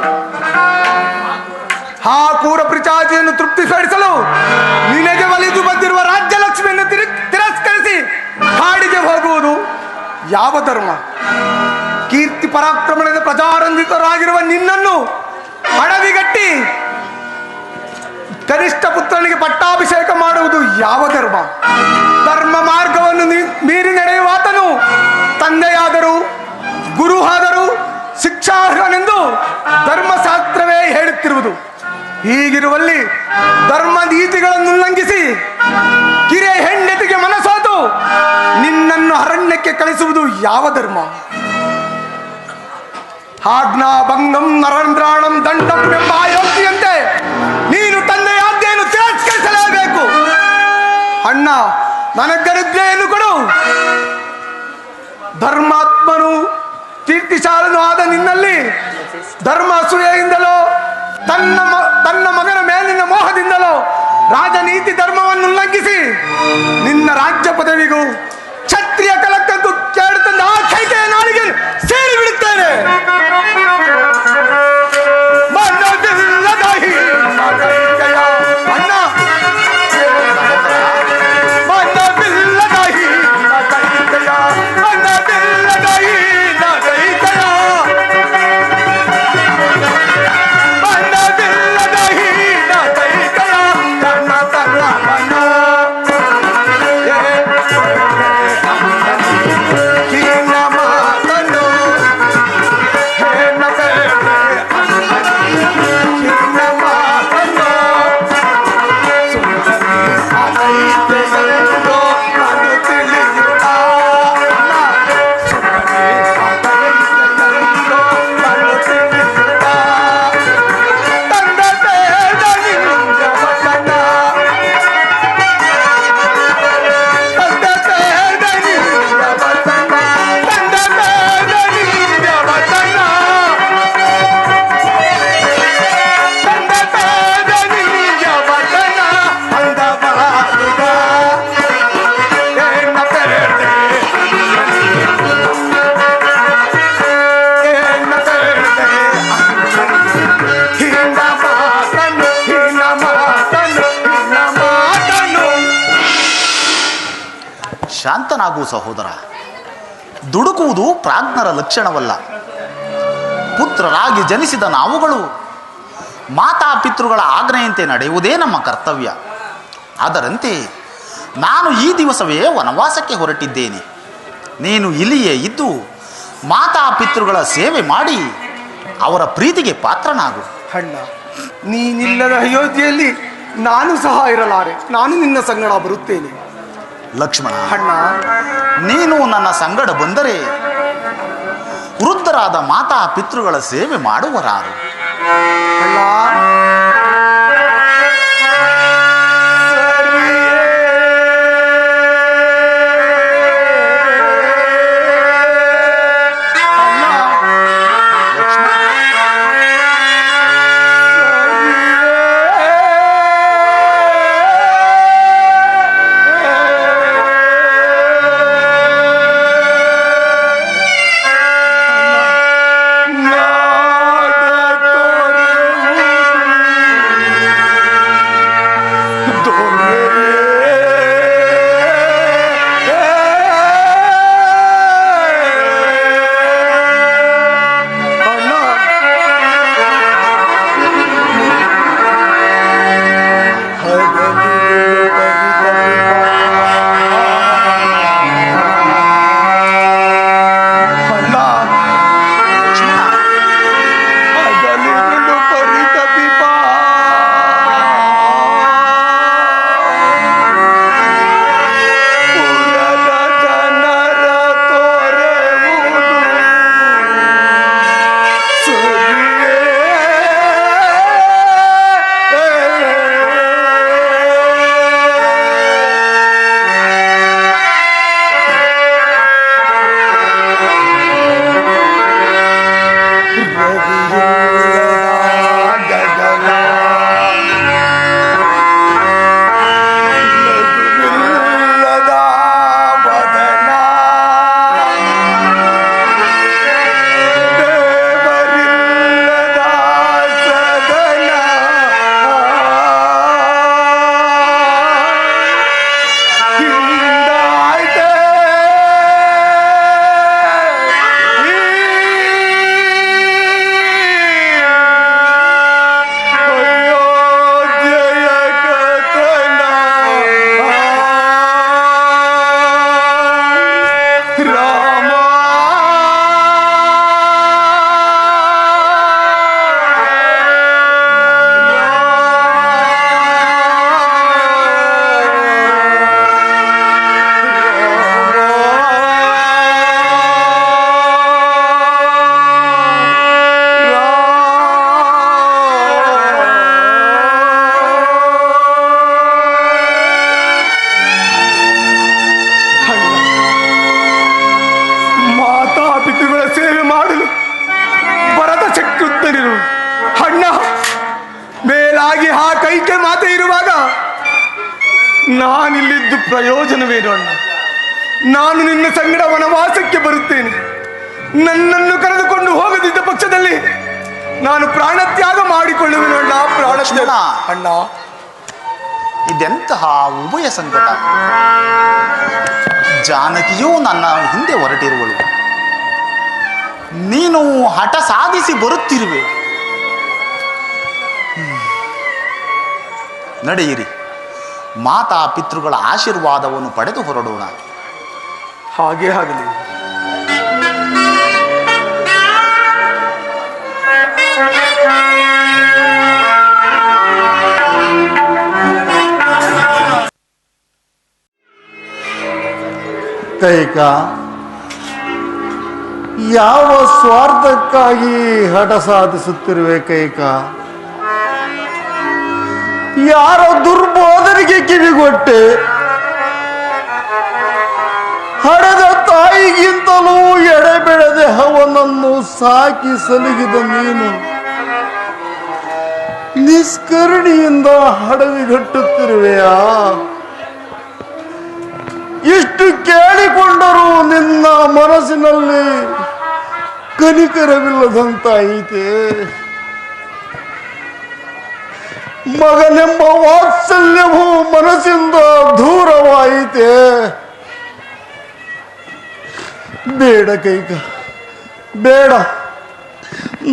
ಆ ಕೂರ ಪಿಚಾಚಿಯನ್ನು ತೃಪ್ತಿಪಡಿಸಲು ನಿನಗೆ ಒಲಿದು ಬಂದಿರುವ ರಾಜ್ಯಲಕ್ಷ್ಮಿಯನ್ನು ತಿರಸ್ಕರಿಸಿ ಕಾಡಿಗೆ ಹೋಗುವುದು ಯಾವ ಧರ್ಮ? ಕೀರ್ತಿ ಪರಾಕ್ರಮಣದ ಪ್ರಜಾರಂಜಿತರಾಗಿರುವ ನಿನ್ನನ್ನು ಅಡವಿಗಟ್ಟಿ ಕನಿಷ್ಠ ಪುತ್ರನಿಗೆ ಪಟ್ಟಾಭಿಷೇಕ ಮಾಡುವುದು ಯಾವ ಧರ್ಮ? ಧರ್ಮ ಮಾರ್ಗವನ್ನು ಮೀರಿ ನಡೆಯುವಾತನು ತಂದೆಯಾದರೂ ಗುರು ಆದರೂ ಶಿಕ್ಷಾರ್ಹನೆಂದು ಧರ್ಮಶಾಸ್ತ್ರವೇ ಹೇಳುತ್ತಿರುವುದು. ಹೀಗಿರುವಲ್ಲಿ ಧರ್ಮ ನೀತಿಗಳನ್ನು ಉಲ್ಲಂಘಿಸಿ ಕಿರೆ ಹೆಂಡತಿಗೆ ಮನಸೋತು ನಿನ್ನನ್ನು ಅರಣ್ಯಕ್ಕೆ ಕಳಿಸುವುದು ಯಾವ ಧರ್ಮ? ಆಜ್ಞಾ ಭಂಗಂ ನರೇಂದ್ರಾಣಂ ದಂಡಂ ಎಂಬ ಆಯೋಕ್ತಿಯಂತೆ ನೀನು ತಂದೆಯ ಆಜ್ಞೆಯನ್ನು ತಿರಸ್ಕರಿಸಲೇಬೇಕು. ಅಣ್ಣ, ನನಗನುಜ್ಞೆಯನ್ನು ಕೊಡು. ಧರ್ಮಾತ್ಮನು ಕೀರ್ತಿಶಾಲನು ಆದ ನಿನ್ನಲ್ಲಿ ಧರ್ಮ ಅಸೂಯೆಯಿಂದಲೋ ತನ್ನ ಮಗನ ಮೇಲಿನ ಮೋಹದಿಂದಲೋ ರಾಜನೀತಿ ಧರ್ಮವನ್ನು ಉಲ್ಲಂಘಿಸಿ ನಿನ್ನ ರಾಜ್ಯ ಪದವಿಗೂ ಕ್ಷತ್ರಿಯ ಕಲಕ್ಕಂತೂ ಕೇಳುತ್ತಂದ ಆ ಕೈಕೆಯ ನಾಳಿಗೆ ಸೇರಿ ಬಿಡುತ್ತೇನೆ. ಮನವಿಲ್ಲದ ಹೀನ ಕೈಕೆಯ ಅಣ್ಣ, ಮನವಿಲ್ಲದ ಹೀನ ಕೈಕೆಯ, ಮನವಿಲ್ಲದ ಹೀನ ಕೈಕೆಯ. ಶಾಂತನಾಗು ಸಹೋದರ. ದುಡುಕುವುದು ಪ್ರಾಜ್ಞರ ಲಕ್ಷಣವಲ್ಲ. ಪುತ್ರರಾಗಿ ಜನಿಸಿದ ನಾವುಗಳು ಮಾತಾಪಿತೃಗಳ ಆಜ್ಞೆಯಂತೆ ನಡೆಯುವುದೇ ನಮ್ಮ ಕರ್ತವ್ಯ. ಅದರಂತೆ ನಾನು ಈ ದಿವಸವೇ ವನವಾಸಕ್ಕೆ ಹೊರಟಿದ್ದೇನೆ. ನೀನು ಇಲ್ಲಿಯೇ ಇದ್ದು ಮಾತಾಪಿತೃಗಳ ಸೇವೆ ಮಾಡಿ ಅವರ ಪ್ರೀತಿಗೆ ಪಾತ್ರನಾಗು. ಅಣ್ಣ, ನೀನಿಲ್ಲದ ಅಯೋಧ್ಯೆಯಲ್ಲಿ ನಾನು ಸಹ ಇರಲಾರೆ. ನಾನು ನಿನ್ನ ಸಂಗಡ ಬರುತ್ತೇನೆ. ಲಕ್ಷ್ಮಣ, ಅಣ್ಣ, ನೀನು ನನ್ನ ಸಂಗಡ ಬಂದರೆ ವೃದ್ಧರಾದ ಮಾತಾಪಿತೃಗಳ ಸೇವೆ ಮಾಡುವರಾರು? ಅಣ್ಣ, ನಾನಿಲ್ಲಿದ್ದು ಪ್ರಯೋಜನವೇನು ಅಣ್ಣ? ನಾನು ನಿನ್ನ ಸಂಗಡ ವನವಾಸಕ್ಕೆ ಬರುತ್ತೇನೆ. ನನ್ನನ್ನು ಕರೆದುಕೊಂಡು ಹೋಗದಿದ್ದ ಪಕ್ಷದಲ್ಲಿ ನಾನು ಪ್ರಾಣತ್ಯಾಗ ಮಾಡಿಕೊಳ್ಳುವೆನು ಅಣ್ಣ. ಪ್ರಾಣತ್ಯಾಗ ಅಣ್ಣ. ಇದೆಂತಹ ಉಭಯ ಸಂಕಟ. ಜಾನಕಿಯೂ ನನ್ನ ಹಿಂದೆ ಹೊರಟಿರುವಳು. ನೀನು ಹಠ ಸಾಧಿಸಿ ಬರುತ್ತಿರುವೆ. ನಡೆಯಿರಿ, ಮಾತಾ ಪಿತೃಗಳ ಆಶೀರ್ವಾದವನ್ನು ಪಡೆದು ಹೊರಡೋಣ. ಹಾಗೆ ಆಗಲಿ. ಕೈಕ, ಯಾವ ಸ್ವಾರ್ಥಕ್ಕಾಗಿ ಹಠ ಸಾಧಿಸುತ್ತಿರುವೆ ಕೈಕ? ಯಾರ ದುರ್ಬೋಧನೆಗೆ ಕಿವಿಗೊಟ್ಟೆ? ಹಡೆದ ತಾಯಿಗಿಂತಲೂ ಎಡೆಬೆಳೆದೆ ಅವನನ್ನು ಸಾಕಿ ಸಲುಹಿದ ನೀನು ನಿಷ್ಕರುಣಿಯಿಂದ ಹಡವಿಗಟ್ಟುತ್ತಿರುವೆಯಾ? ಇಷ್ಟು ಕೇಳಿಕೊಂಡರೂ ನಿನ್ನ ಮನಸ್ಸಿನಲ್ಲಿ ಕನಿಕರವಿಲ್ಲದಂತಾಯಿತೆ. ಮಗನೆಂಬ ವಾತ್ಸಲ್ಯವು ಮನಸ್ಸಿಂದ ದೂರವಾಯಿತೆ. ಬೇಡ ಕೈಕ, ಬೇಡ.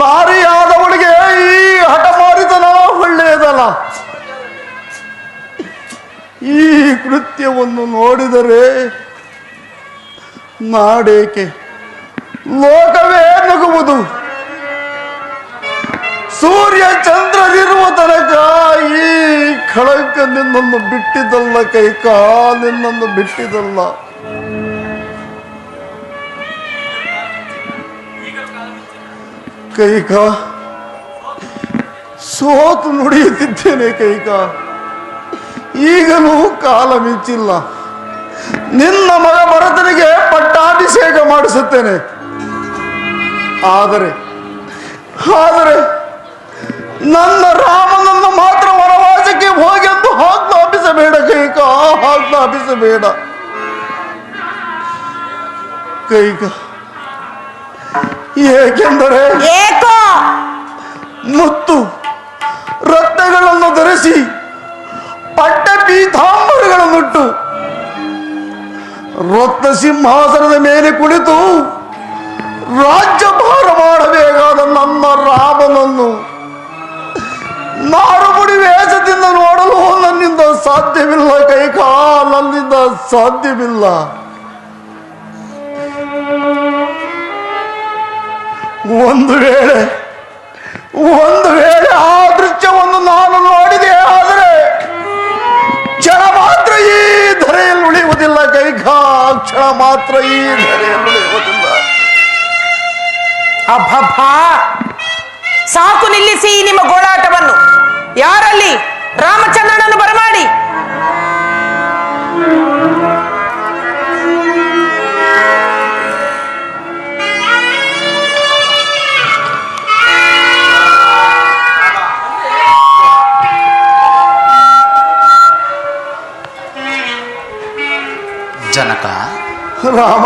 ನಾರಿಯಾದವಳಿಗೆ ಈ ಹಠಮಾರಿತನ ಒಳ್ಳೆಯದಲ್ಲ. ಈ ಕೃತ್ಯವನ್ನು ನೋಡಿದರೆ ನಾಡೇಕೆ ಲೋಕವೇ ನಗುವುದು. ಸೂರ್ಯ ಚಂದ್ರರಿರುವ ತನಕ ಈ ಕಳಂಕ ನಿನ್ನನ್ನು ಬಿಟ್ಟಿದ್ದಲ್ಲ ಕೈಕ, ನಿನ್ನನ್ನು ಬಿಟ್ಟಿದ್ದಲ್ಲ. ಕೈಕ, ಸೋತು ನುಡಿಯುತ್ತಿದ್ದೇನೆ ಕೈಕ. ಈಗಲೂ ಕಾಲ ಮಿಂಚಿಲ್ಲ. ನಿನ್ನ ಮಗ ಭರತನಿಗೆ ಪಟ್ಟಾಭಿಷೇಕ ಮಾಡಿಸುತ್ತೇನೆ. ಆದರೆ ನನ್ನ ರಾಮನನ್ನು ಮಾತ್ರ ವನವಾಸಕ್ಕೆ ಹೋಗೆಂದು ಆಜ್ಞಾಪಿಸಬೇಡ ಕೈಕ, ಆಜ್ಞಾಪಿಸಬೇಡ ಕೈಕ. ಏಕೆಂದರೆ ಮುತ್ತು ರತ್ನಗಳನ್ನು ಧರಿಸಿ ಪಟ್ಟ ಪೀತಾಂಬರಗಳನ್ನುಟ್ಟು ರತ್ನ ಸಿಂಹಾಸನದ ಮೇಲೆ ಕುಳಿತು ರಾಜ್ಯಭಾರ ಮಾಡಬೇಕಾದ ನನ್ನ ರಾಮನನ್ನು ನಾರುಮುಡಿ ವೇಷದಿಂದ ನೋಡಲು ನನ್ನಿಂದ ಸಾಧ್ಯವಿಲ್ಲ ಕೈಕ, ನನ್ನಿಂದ ಸಾಧ್ಯವಿಲ್ಲ. ಒಂದು ವೇಳೆ ಆ ದೃಶ್ಯವನ್ನು ನಾನು ನೋಡಿದೆ ಆದರೆ ಕ್ಷಣ ಮಾತ್ರ ಈ ಧರೆಯಲ್ಲಿ ಉಳಿಯುವುದಿಲ್ಲ ಕೈಕ, ಕ್ಷಣ ಮಾತ್ರ ಈ ಧರೆಯಲ್ಲಿ ಉಳಿಯುವುದಿಲ್ಲ. ಅಬ್ಬಬ್ಬಾ, ಸಾಕು ನಿಲ್ಲಿಸಿ ನಿಮ್ಮ ಗೋಳಾಟವನ್ನು. ಯಾರಲ್ಲಿ ರಾಮಚಂದ್ರನನ್ನು ಬರಮಾಡಿ. ಜನಕ, ರಾಮ,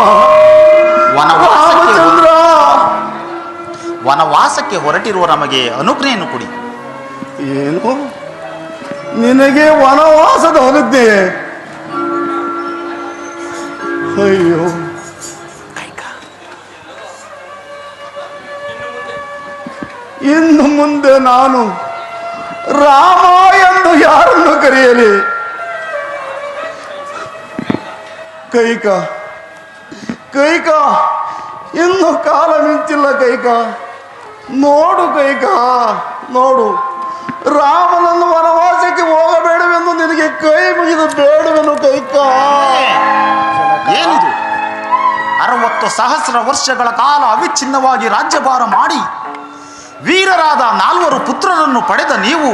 ರಾಮಚಂದ್ರ, ವನವಾಸಕ್ಕೆ ಹೊರಟಿರುವ ನಮಗೆ ಅನುಜ್ಞೆಯನ್ನು ಕೊಡಿ. ಏನು ನಿನಗೆ ವನವಾಸದ ಅನುಜ್ಞೆ? ಅಯ್ಯೋ, ಇನ್ನು ಮುಂದೆ ನಾನು ರಾಮ ಎಂದು ಯಾರನ್ನು ಕರೆಯಲಿ? ಕೈಕ, ಇನ್ನು ಕಾಲ ಮಿಂಚಿಲ್ಲ ಕೈಕ. ನೋಡು ಕೈಕ, ನೋಡು, ರಾಮನನ್ನು ವನವಾಸಕ್ಕೆ ಹೋಗಬೇಡವೆಂದು ನಿನಗೆ ಕೈ ಮುಗಿದು ಬೇಡವೆನು ಕೈಕ. ಏನಿದು? 60,000 ವರ್ಷಗಳ ಕಾಲ ಅವಿಚ್ಛಿನ್ನವಾಗಿ ರಾಜ್ಯಭಾರ ಮಾಡಿ ವೀರರಾದ 4 ಪುತ್ರರನ್ನು ಪಡೆದ ನೀವು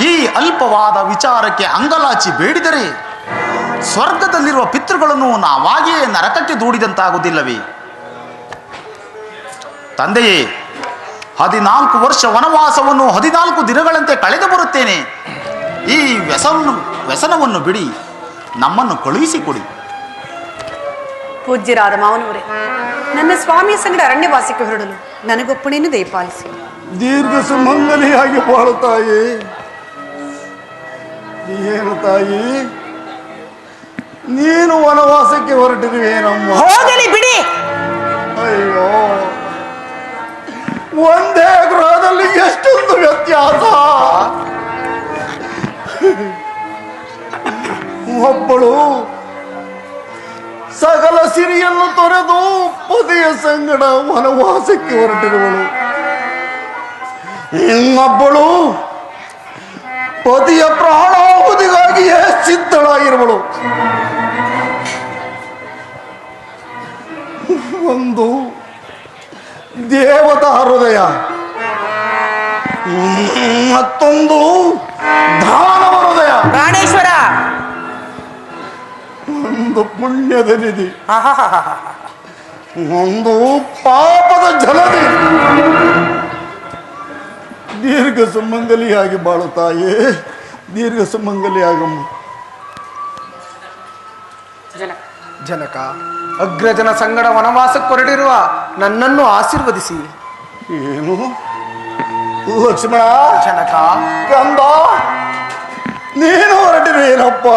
ಈ ಅಲ್ಪವಾದ ವಿಚಾರಕ್ಕೆ ಅಂಗಲಾಚಿ ಬೇಡಿದರೆ ಸ್ವರ್ಗದಲ್ಲಿರುವ ಪಿತೃಗಳನ್ನು ನಾವಾಗಿಯೇ ನರಕಕ್ಕೆ ದೂಡಿದಂತಾಗುವುದಿಲ್ಲವೇ? ತಂದೆಯೇ, 14 ವರ್ಷ ವನವಾಸವನ್ನು 14 ದಿನಗಳಂತೆ ಕಳೆದು ಬರುತ್ತೇನೆ. ಈ ವ್ಯಸನವನ್ನು ಬಿಡಿ, ನಮ್ಮನ್ನು ಕಳುಹಿಸಿಕೊಡಿ. ಪೂಜ್ಯರಾದ ಮಾವನವರೇ, ನನ್ನ ಸ್ವಾಮಿಯ ಸಂಗಡ ಅರಣ್ಯವಾಸಕ್ಕೆ ಹೊರಡಲು ನನಗೊಪ್ಪಣೆಯನ್ನು ದಯಪಾಲಿಸಿ. ದೀರ್ಘ ಸುಮಂಗಲಿಯಾಗಿ ಬಾಳು ತಾಯಿ. ಏನು ತಾಯಿ, ನೀನು ವನವಾಸಕ್ಕೆ ಹೊರಟಿರುವೇನಮ್ಮ? ಹೋಗಲಿ ಬಿಡಿ. ಅಯ್ಯೋ, ಒಂದೇ ಗೃಹದಲ್ಲಿ ಎಷ್ಟೊಂದು ವ್ಯತ್ಯಾಸ. ಒಬ್ಬಳು ಸಕಲ ಸಿರಿಯನ್ನು ತೊರೆದು ಪತಿಯ ಸಂಗಡ ವನವಾಸಕ್ಕೆ ಹೊರಟಿರುವಳು. ಇನ್ನೊಬ್ಬಳು ಪತಿಯ ಪ್ರಾಣಾಹುತಿಗಾಗಿಯೇ ಸಿದ್ಧಳಾಗಿರುವಳು. ಒಂದು ದೇವತಾ ಹೃದಯ, ಮತ್ತೊಂದು ದಾನವ ಹೃದಯ, ಪ್ರಾಣೇಶ್ವರ, ಒಂದು ಪುಣ್ಯದ ನಿಧಿ, ಒಂದು ಪಾಪದ ಜಲದಿ. ದೀರ್ಘ ಸುಮಂಗಲಿಯಾಗಿ ಬಾಳು ತಾಯಿ, ದೀರ್ಘ ಸುಮಂಗಲಿಯಾಗಮ್ಮ. ಜನಕ, ಅಗ್ರಜನ ಸಂಗಡ ವನವಾಸಕ್ಕೆ ಹೊರಟಿರುವ ನನ್ನನ್ನು ಆಶೀರ್ವದಿಸಿ. ಏನು ಲಕ್ಷ್ಮಣ, ಜನಕ, ಕಂದ, ನೀನು ಹೊರಟಿರುವೇನಪ್ಪ?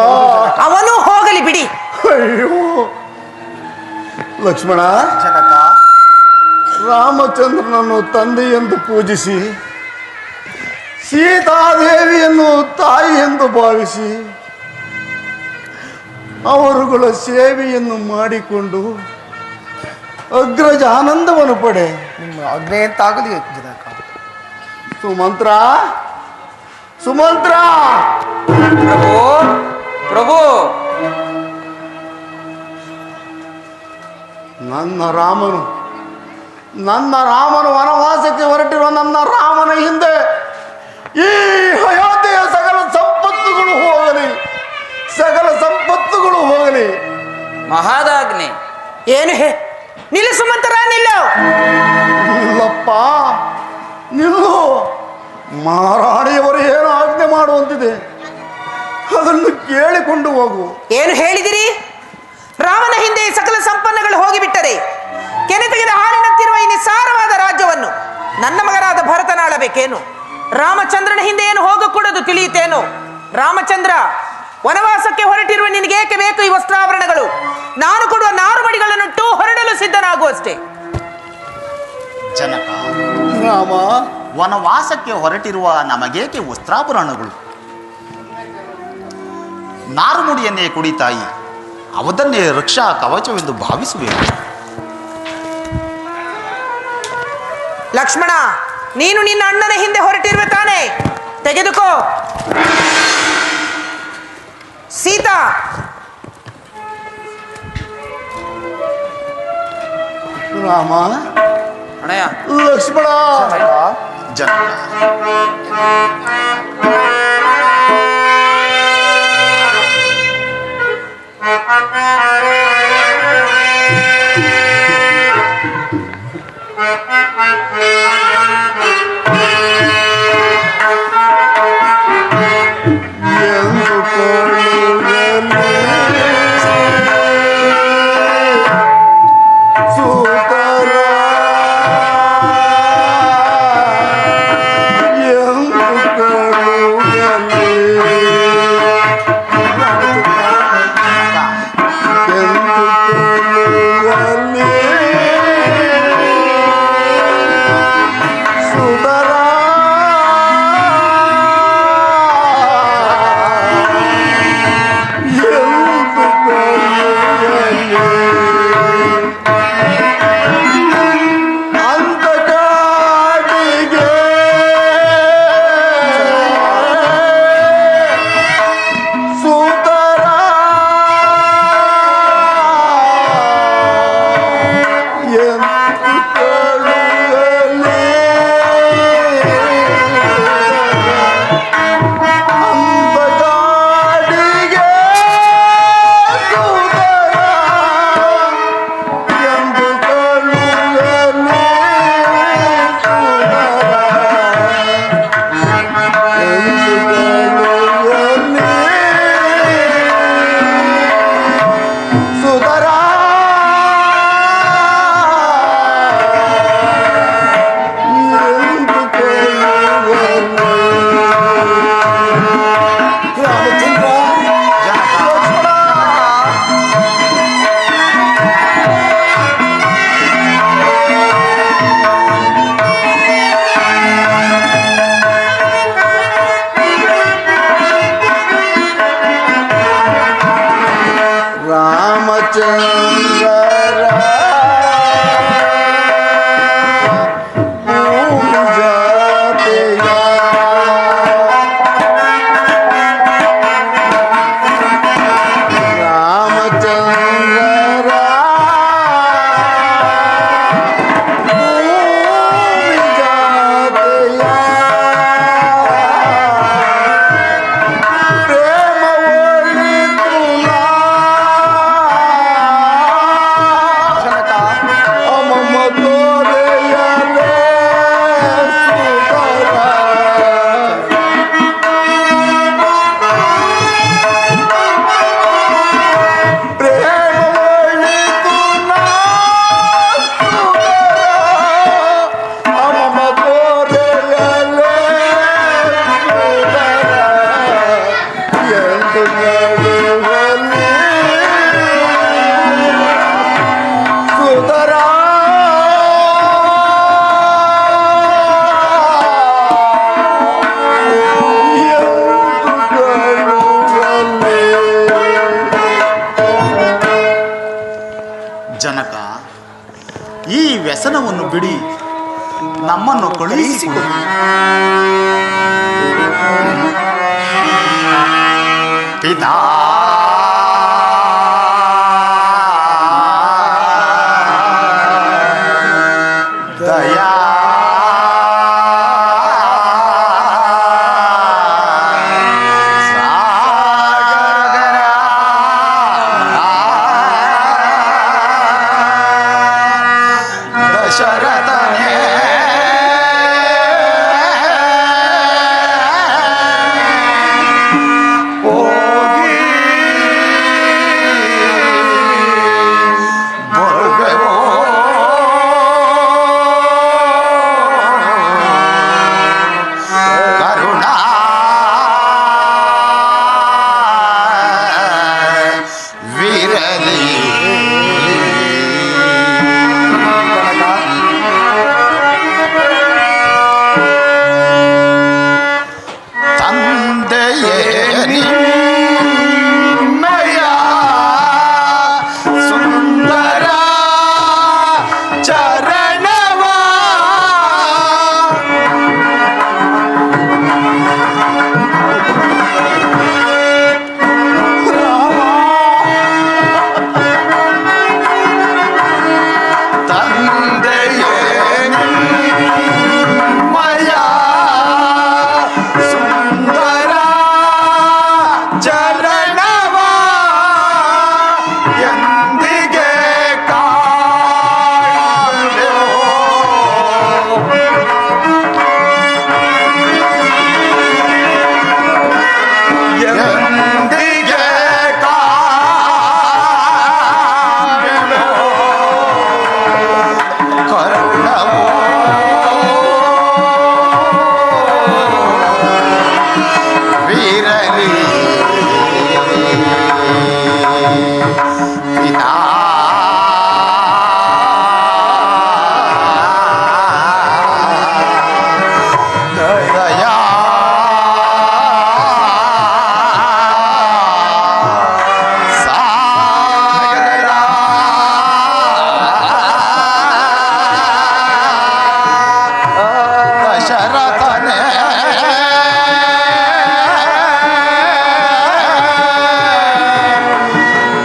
ಅವನು ಹೋಗಲಿ ಬಿಡಿ. ಅಯ್ಯೋ ಲಕ್ಷ್ಮಣ, ಜನಕ, ರಾಮಚಂದ್ರನನ್ನು ತಂದೆ ಎಂದು ಪೂಜಿಸಿ, ಸೀತಾದೇವಿಯನ್ನು ತಾಯಿ ಎಂದು ಭಾವಿಸಿ, ಅವರುಗಳ ಸೇವೆಯನ್ನು ಮಾಡಿಕೊಂಡು ಅಗ್ರಜ ಆನಂದವನ್ನು ಪಡೆ. ನಿಮ್ಮ ಆಜ್ಞೆ ಎಂತಾಗಲಿ ಜನಕ. ಸುಮಂತ್ರ, ಸುಮಂತ್ರ, ಪ್ರಭು ಪ್ರಭು ನನ್ನ ರಾಮನು ವನವಾಸಕ್ಕೆ ಹೊರಟಿರುವ ನನ್ನ ರಾಮನ ಹಿಂದೆ ಈ ಅಯೋಧ್ಯೆಯ ಸಕಲ ಸಂಪತ್ತುಗಳು ಹೋಗಲಿ. ಮಹಾದಾಗ್ನಿ. ಏನು ನಿಲ್ಲು ಸುಮಂತರ, ನಿಲ್ಲು. ಇಲ್ಲಪ್ಪ, ನಿಲ್ಲು. ಮಹಾರಾಣಿಯವರು ಏನು ಆಜ್ಞೆ ಮಾಡುವಂತಿದೆ ಅದನ್ನು ಕೇಳಿಕೊಂಡು ಹೋಗು. ಏನು ಹೇಳಿದಿರಿ? ರಾಮನ ಹಿಂದೆ ಸಕಲ ಸಂಪನ್ನಗಳು ಹೋಗಿಬಿಟ್ಟರೆ ಕೆನೆ ತೆಗೆದ ಹಾಲಿನಂತಿರುವ ಈ ನಿಸ್ಸಾರವಾದ ರಾಜ್ಯವನ್ನು ನನ್ನ ಮಗನಾದ ಭರತನಾಳಬೇಕೇನು? ರಾಮಚಂದ್ರನ ಹಿಂದೆ ಏನು ಹೋಗಕೂಡದು ತಿಳಿಯುತ್ತೇನು? ರಾಮಚಂದ್ರ, ವನವಾಸಕ್ಕೆ ಹೊರಟಿರುವ ನಿನಗೇಕೆ ಬೇಕು ಈ ವಸ್ತ್ರಾಭರಣಗಳು? ನಾನು ಕೊಡುವ ನಾರುಮಡಿಗಳನ್ನುಟ್ಟು ಹೊರಡಲು ಸಿದ್ಧನಾಗುವಷ್ಟೇ. ಜನಕ, ರಾಮ, ವನವಾಸಕ್ಕೆ ಹೊರಟಿರುವ ನಮಗೇಕೆ ವಸ್ತ್ರಾಭರಣಗಳು? ನಾರುಮುಡಿಯನ್ನೇ ಕುಡಿ ತಾಯಿ, ಅವದನ್ನೇ ರಕ್ಷಾ ಕವಚವೆಂದು ಭಾವಿಸುವೆನು. ಲಕ್ಷ್ಮಣ, ನೀನು ನಿನ್ನ ಅಣ್ಣನ ಹಿಂದೆ ಹೊರಟಿರುವೆ ತಾನೆ? ತೆಗೆದುಕೋ. ಸೀತಾ, ರಾಮ, ಅಣ್ಣಯ್ಯ, ಲಕ್ಷ್ಮಣ, ಜನಕ, ವ್ಯಸನವನ್ನು ಬಿಡಿ, ನಮ್ಮನ್ನು ಕಳುಹಿಸಿಕೊಡಿ. ಪಿತಾ ದಯಾ ದಶರಥನೇ ಹೋಗಿ ಬರುವೆವೋ ಕರುಣಾ ವಿರಲಿ ತಂದೆಯೇ ನಿಮ್ಮಯ ಸುಂದರ ಚರಣವ ತಂದೆಯೇ ನಿಮ್ಮಯ ಸುಂದರ ಚರಣವ ಎಂದಿಗೆ ಕಾಣುವೆವೋ ಎಂದಿಗೆ ಕಾಣುವೆವೋ ಕರುಣವೋ ವೀರಲಿ ಪಿತಾ ದಯಾ ಸಾಗರ ದಶರಥನೇ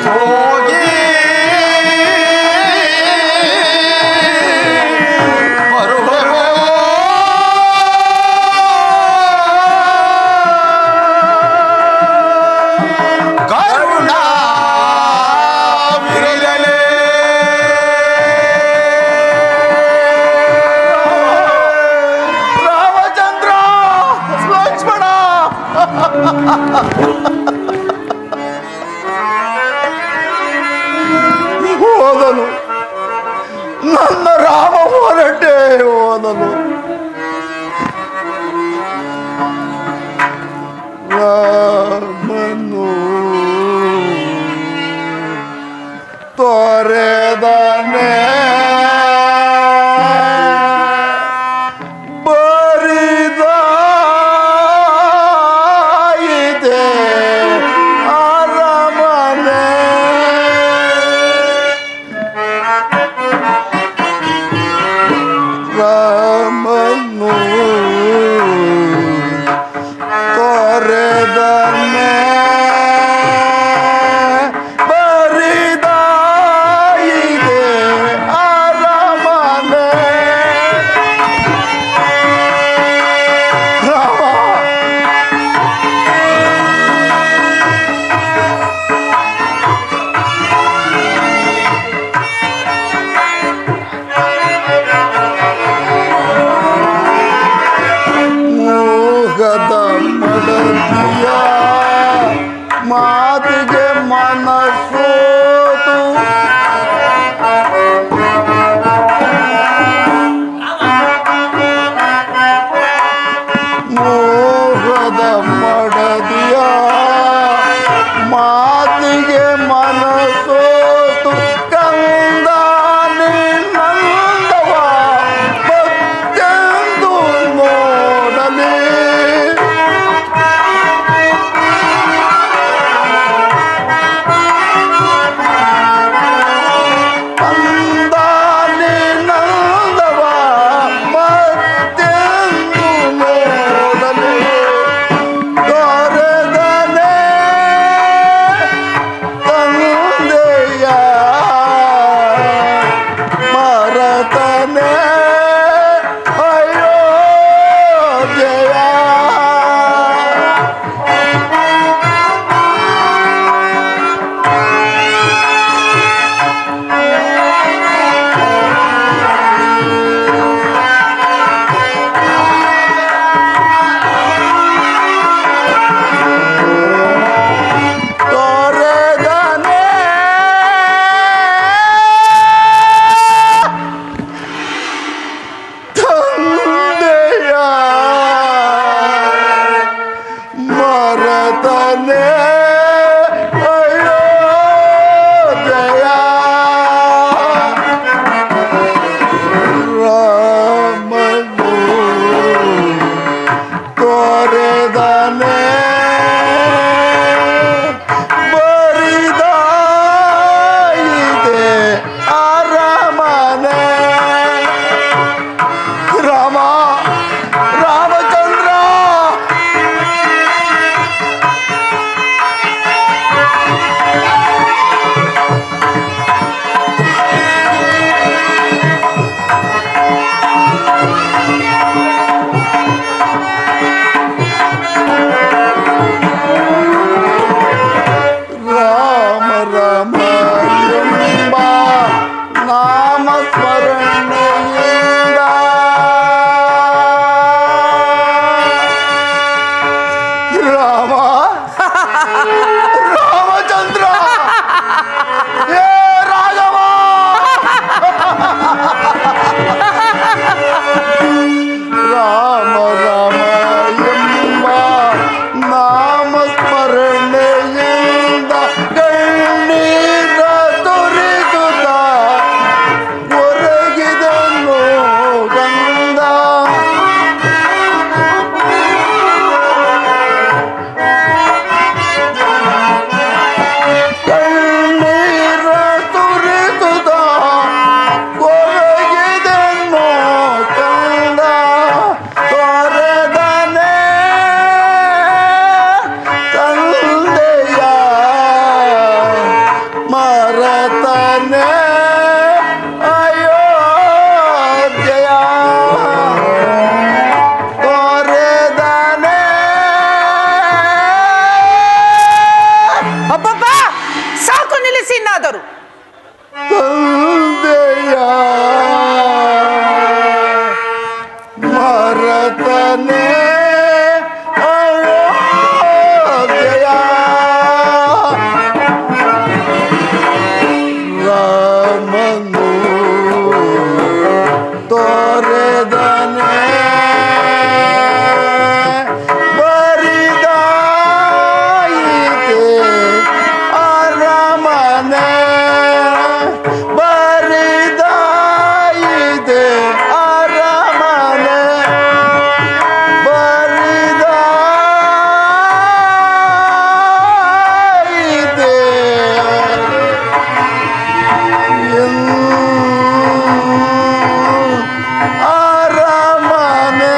ಹೋಗಿ ಬರುವೆವೋ ಕರುಣಾ ವಿರಲೆ ರಾಮಚಂದ್ರ ಲಕ್ಷ್ಮಣ ಹೋದನು, ನನ್ನ ರಾಮ ಹೊರಟೆ ಹೋದನು. ರಾಮನು ತೊರೆದನೆ ಬರಿದಾಯಿದೆ ಅರಮನೆ. ರಾಮನು ತೊರೆದನೆ ಬರಿದಾಯಿದೆ ಅರಮನೆ. ರಾಮ ಮೋಹದ ಮಡದಿಯ ಮಾತಿಗೆ ಮನಸೋತು ಮೋಹದ ಮಡದಿಯ ಮಾತಿಗೆ ಮನಸೋತು ಕಂದ ನಿನ್ನಂದವ ಭಕ್ತೆಂದು ನೋಡಲಿ. ಕಂದ ನಿನ್ನಂದವ ತೊರೆದನೆ ಬರಿದಾಯಿದೆ ಅರಮನೆ. ರಾಮ ರಾಮಚಂದ್ರ ರಾಮ ರಾಮ ಎಂಬ ನಾಮಸ್ಮರಣೆಯಿಂದ ರಾಮ ರಾಮಚಂದ್ರ ಹೇ ರಾಘವ ರಾಮ ರಾಮ ಎಂಬ ನಾಮಸ್ಮರಣೆಯಿಂದ ಕಣ್ಣೀರ ತೊರೆದುದ ಹೊರಗಿದನು ಗಂಧ. ಕಣ್ಣೀರ ತೊರೆದುದ ಹೊರಗಿದನು ಕಂದ. ತೊರೆದನೆ ತಂದೆಯ ಮರತನೆ ಅಯೋಧ್ಯೆಯ. ತೊರೆದನೆ ಅಬ್ಬಬ್ಬ, ಸಾಕು, ನಿಲ್ಲಿಸಿ ಇನ್ನಾದರೂ. ತಂದೆಯ ಮರತನೆ ಅಯೋಧ್ಯೆಯ. ರಾಮನು ತೊರೆದನೆ ಬರಿದಾಯಿತೆ ಅರಮನೆ. ಬರಿದಾಯಿದೆ ಅರಮನೆ. ಬರಿದಾಯಿದೆ ಅರಮನೆ.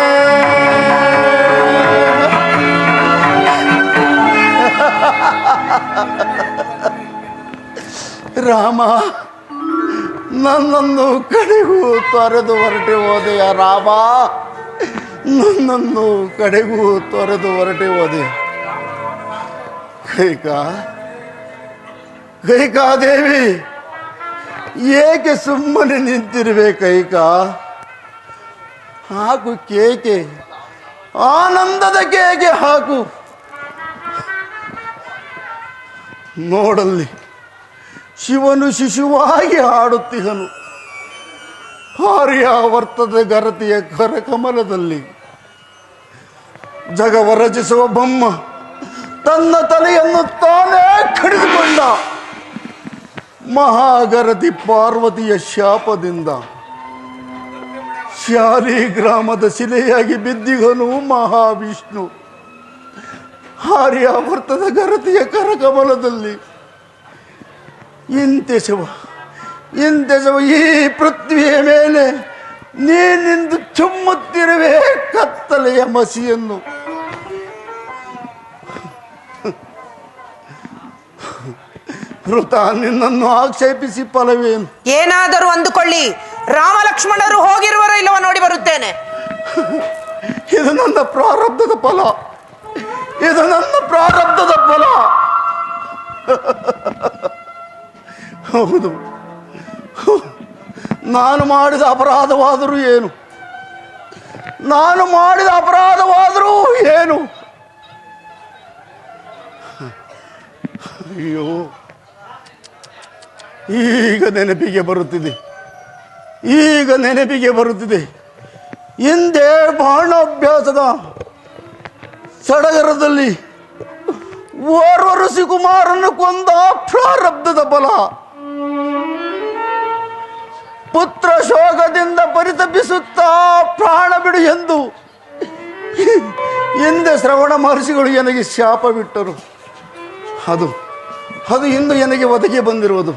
ರಾಮ ನನ್ನನ್ನು ಕಡೆಗೂ ತೊರೆದು ಹೊರಟೆ ಹೋದೆಯ ರಾಮ. ನನ್ನನ್ನು ಕಡೆಗೂ ತೊರೆದು ಹೊರಟೆ ಹೋದೆ. ಕೈಕಾದೇವಿ, ಏಕೆ ಸುಮ್ಮನೆ ನಿಂತಿರುವೆ ಕೈಕಾ? ಹಾಕು ಕೇಕೆ, ಆನಂದದ ಕೇಕೆ ಹಾಕು. ನೋಡಲ್ಲಿ ಶಿವನು ಶಿಶುವಾಗಿ ಹಾಡುತ್ತಿಹನು. ಆರ್ಯಾವರ್ತದ ಗರತಿಯ ಕರಕಮಲದಲ್ಲಿ ಜಗವ ರಚಿಸುವ ಬೊಮ್ಮ ತನ್ನ ತಲೆಯನ್ನು ತಾನೇ ಕಡಿದುಕೊಂಡ. ಮಹಾಗರತಿ ಪಾರ್ವತಿಯ ಶಾಪದಿಂದ ಶಾಲಿಗ್ರಾಮದ ಶಿಲೆಯಾಗಿ ಬಿದ್ದಿಗನು ಮಹಾವಿಷ್ಣು. ಆರ್ಯಾವರ್ತದ ಗರತಿಯ ಕರಕಮಲದಲ್ಲಿ ಇಂತೆಸವ ಈ ಪೃಥ್ವಿಯ ಮೇಲೆ ನೀನಿಂದು ಚುಮ್ಮುತ್ತಿರುವೆ ಕತ್ತಲೆಯ ಮಸಿಯನ್ನು. ವೃತ ನಿನ್ನನ್ನು ಆಕ್ಷೇಪಿಸಿ ಫಲವೇನು? ಏನಾದರೂ ಅಂದುಕೊಳ್ಳಿ, ರಾಮ ಲಕ್ಷ್ಮಣರು ಹೋಗಿರುವರೋ ಇಲ್ಲವೋ ನೋಡಿ ಬರುತ್ತೇನೆ. ಇದು ನನ್ನ ಪ್ರಾರಬ್ಧದ ಫಲ, ಇದು ನನ್ನ ಪ್ರಾರಬ್ಧದ ಫಲ. ಹೌದು, ನಾನು ಮಾಡಿದ ಅಪರಾಧವಾದರೂ ಏನು, ನಾನು ಮಾಡಿದ ಅಪರಾಧವಾದರೂ ಏನು? ಅಯ್ಯೋ, ಈಗ ನೆನಪಿಗೆ ಬರುತ್ತಿದೆ, ಈಗ ನೆನಪಿಗೆ ಬರುತ್ತಿದೆ. ಹಿಂದೆ ಬಾಣಾಭ್ಯಾಸದ ಸಡಗರದಲ್ಲಿ ಓರ್ವ ಋಷಿಕುಮಾರನ್ನು ಕೊಂದ ಪ್ರಾರಬ್ಧದ ಫಲ. ಪುತ್ರ ಶೋಕದಿಂದ ಪರಿತಪಿಸುತ್ತಾ ಪ್ರಾಣ ಬಿಡು ಎಂದು ಹಿಂದೆ ಶ್ರವಣ ಮಹರ್ಷಿಗಳು ನನಗೆ ಶಾಪ ಬಿಟ್ಟರು. ಅದು ಅದು ಇಂದು ನನಗೆ ಒದಗಿ ಬಂದಿರುವುದು.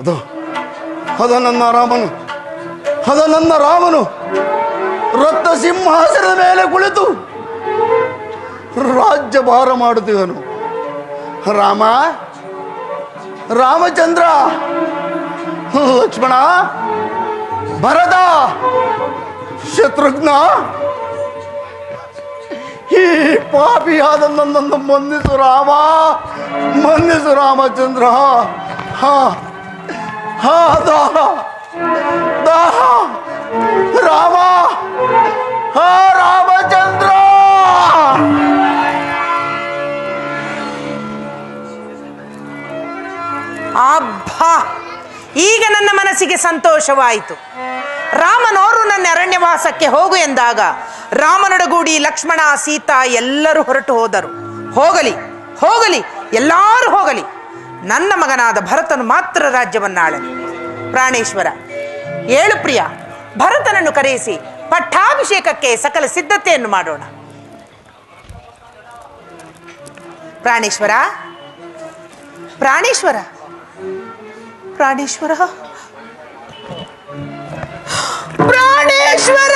ಅದು ಅದು ನನ್ನ ರಾಮನು, ಅದು ನನ್ನ ರಾಮನು ರತ್ನ ಸಿಂಹಾಸನದ ಮೇಲೆ ಕುಳಿತು ರಾಜ್ಯಭಾರ ಮಾಡುತ್ತಿದ್ದನು. ರಾಮ, ರಾಮಚಂದ್ರ, ಲಕ್ಷ್ಮಣ, ಭರತ, ಶತ್ರುಘ್ನ, ಈ ಪಾಪಿಯಾದ ನನ್ನನ್ನು ಮನ್ನಿಸು ರಾಮ, ಮನ್ನಿಸು ರಾಮಚಂದ್ರ. ಹಾ ಹಾ ದಾಹ ದಾಹ ರಾಮ, ಹಾ ರಾಮಚಂದ್ರ. ಅಬ್ಬಾ, ಈಗ ನನ್ನ ಮನಸ್ಸಿಗೆ ಸಂತೋಷವಾಯಿತು. ರಾಮನವರು ನನ್ನ ಅರಣ್ಯವಾಸಕ್ಕೆ ಹೋಗು ಎಂದಾಗ ರಾಮನೊಡಗೂಡಿ ಲಕ್ಷ್ಮಣ, ಸೀತಾ ಎಲ್ಲರೂ ಹೊರಟು ಹೋದರು. ಹೋಗಲಿ ಹೋಗಲಿ, ಎಲ್ಲರೂ ಹೋಗಲಿ. ನನ್ನ ಮಗನಾದ ಭರತನು ಮಾತ್ರ ರಾಜ್ಯವನ್ನಾಳಲಿ. ಪ್ರಾಣೇಶ್ವರ, ಏಳು ಪ್ರಿಯ, ಭರತನನ್ನು ಕರೆಯಿಸಿ ಪಟ್ಟಾಭಿಷೇಕಕ್ಕೆ ಸಕಲ ಸಿದ್ಧತೆಯನ್ನು ಮಾಡೋಣ. ಪ್ರಾಣೇಶ್ವರ, ಪ್ರಾಣೇಶ್ವರ, ಪ್ರಾಣೇಶ್ವರ, ಪ್ರಾಣೇಶ್ವರ.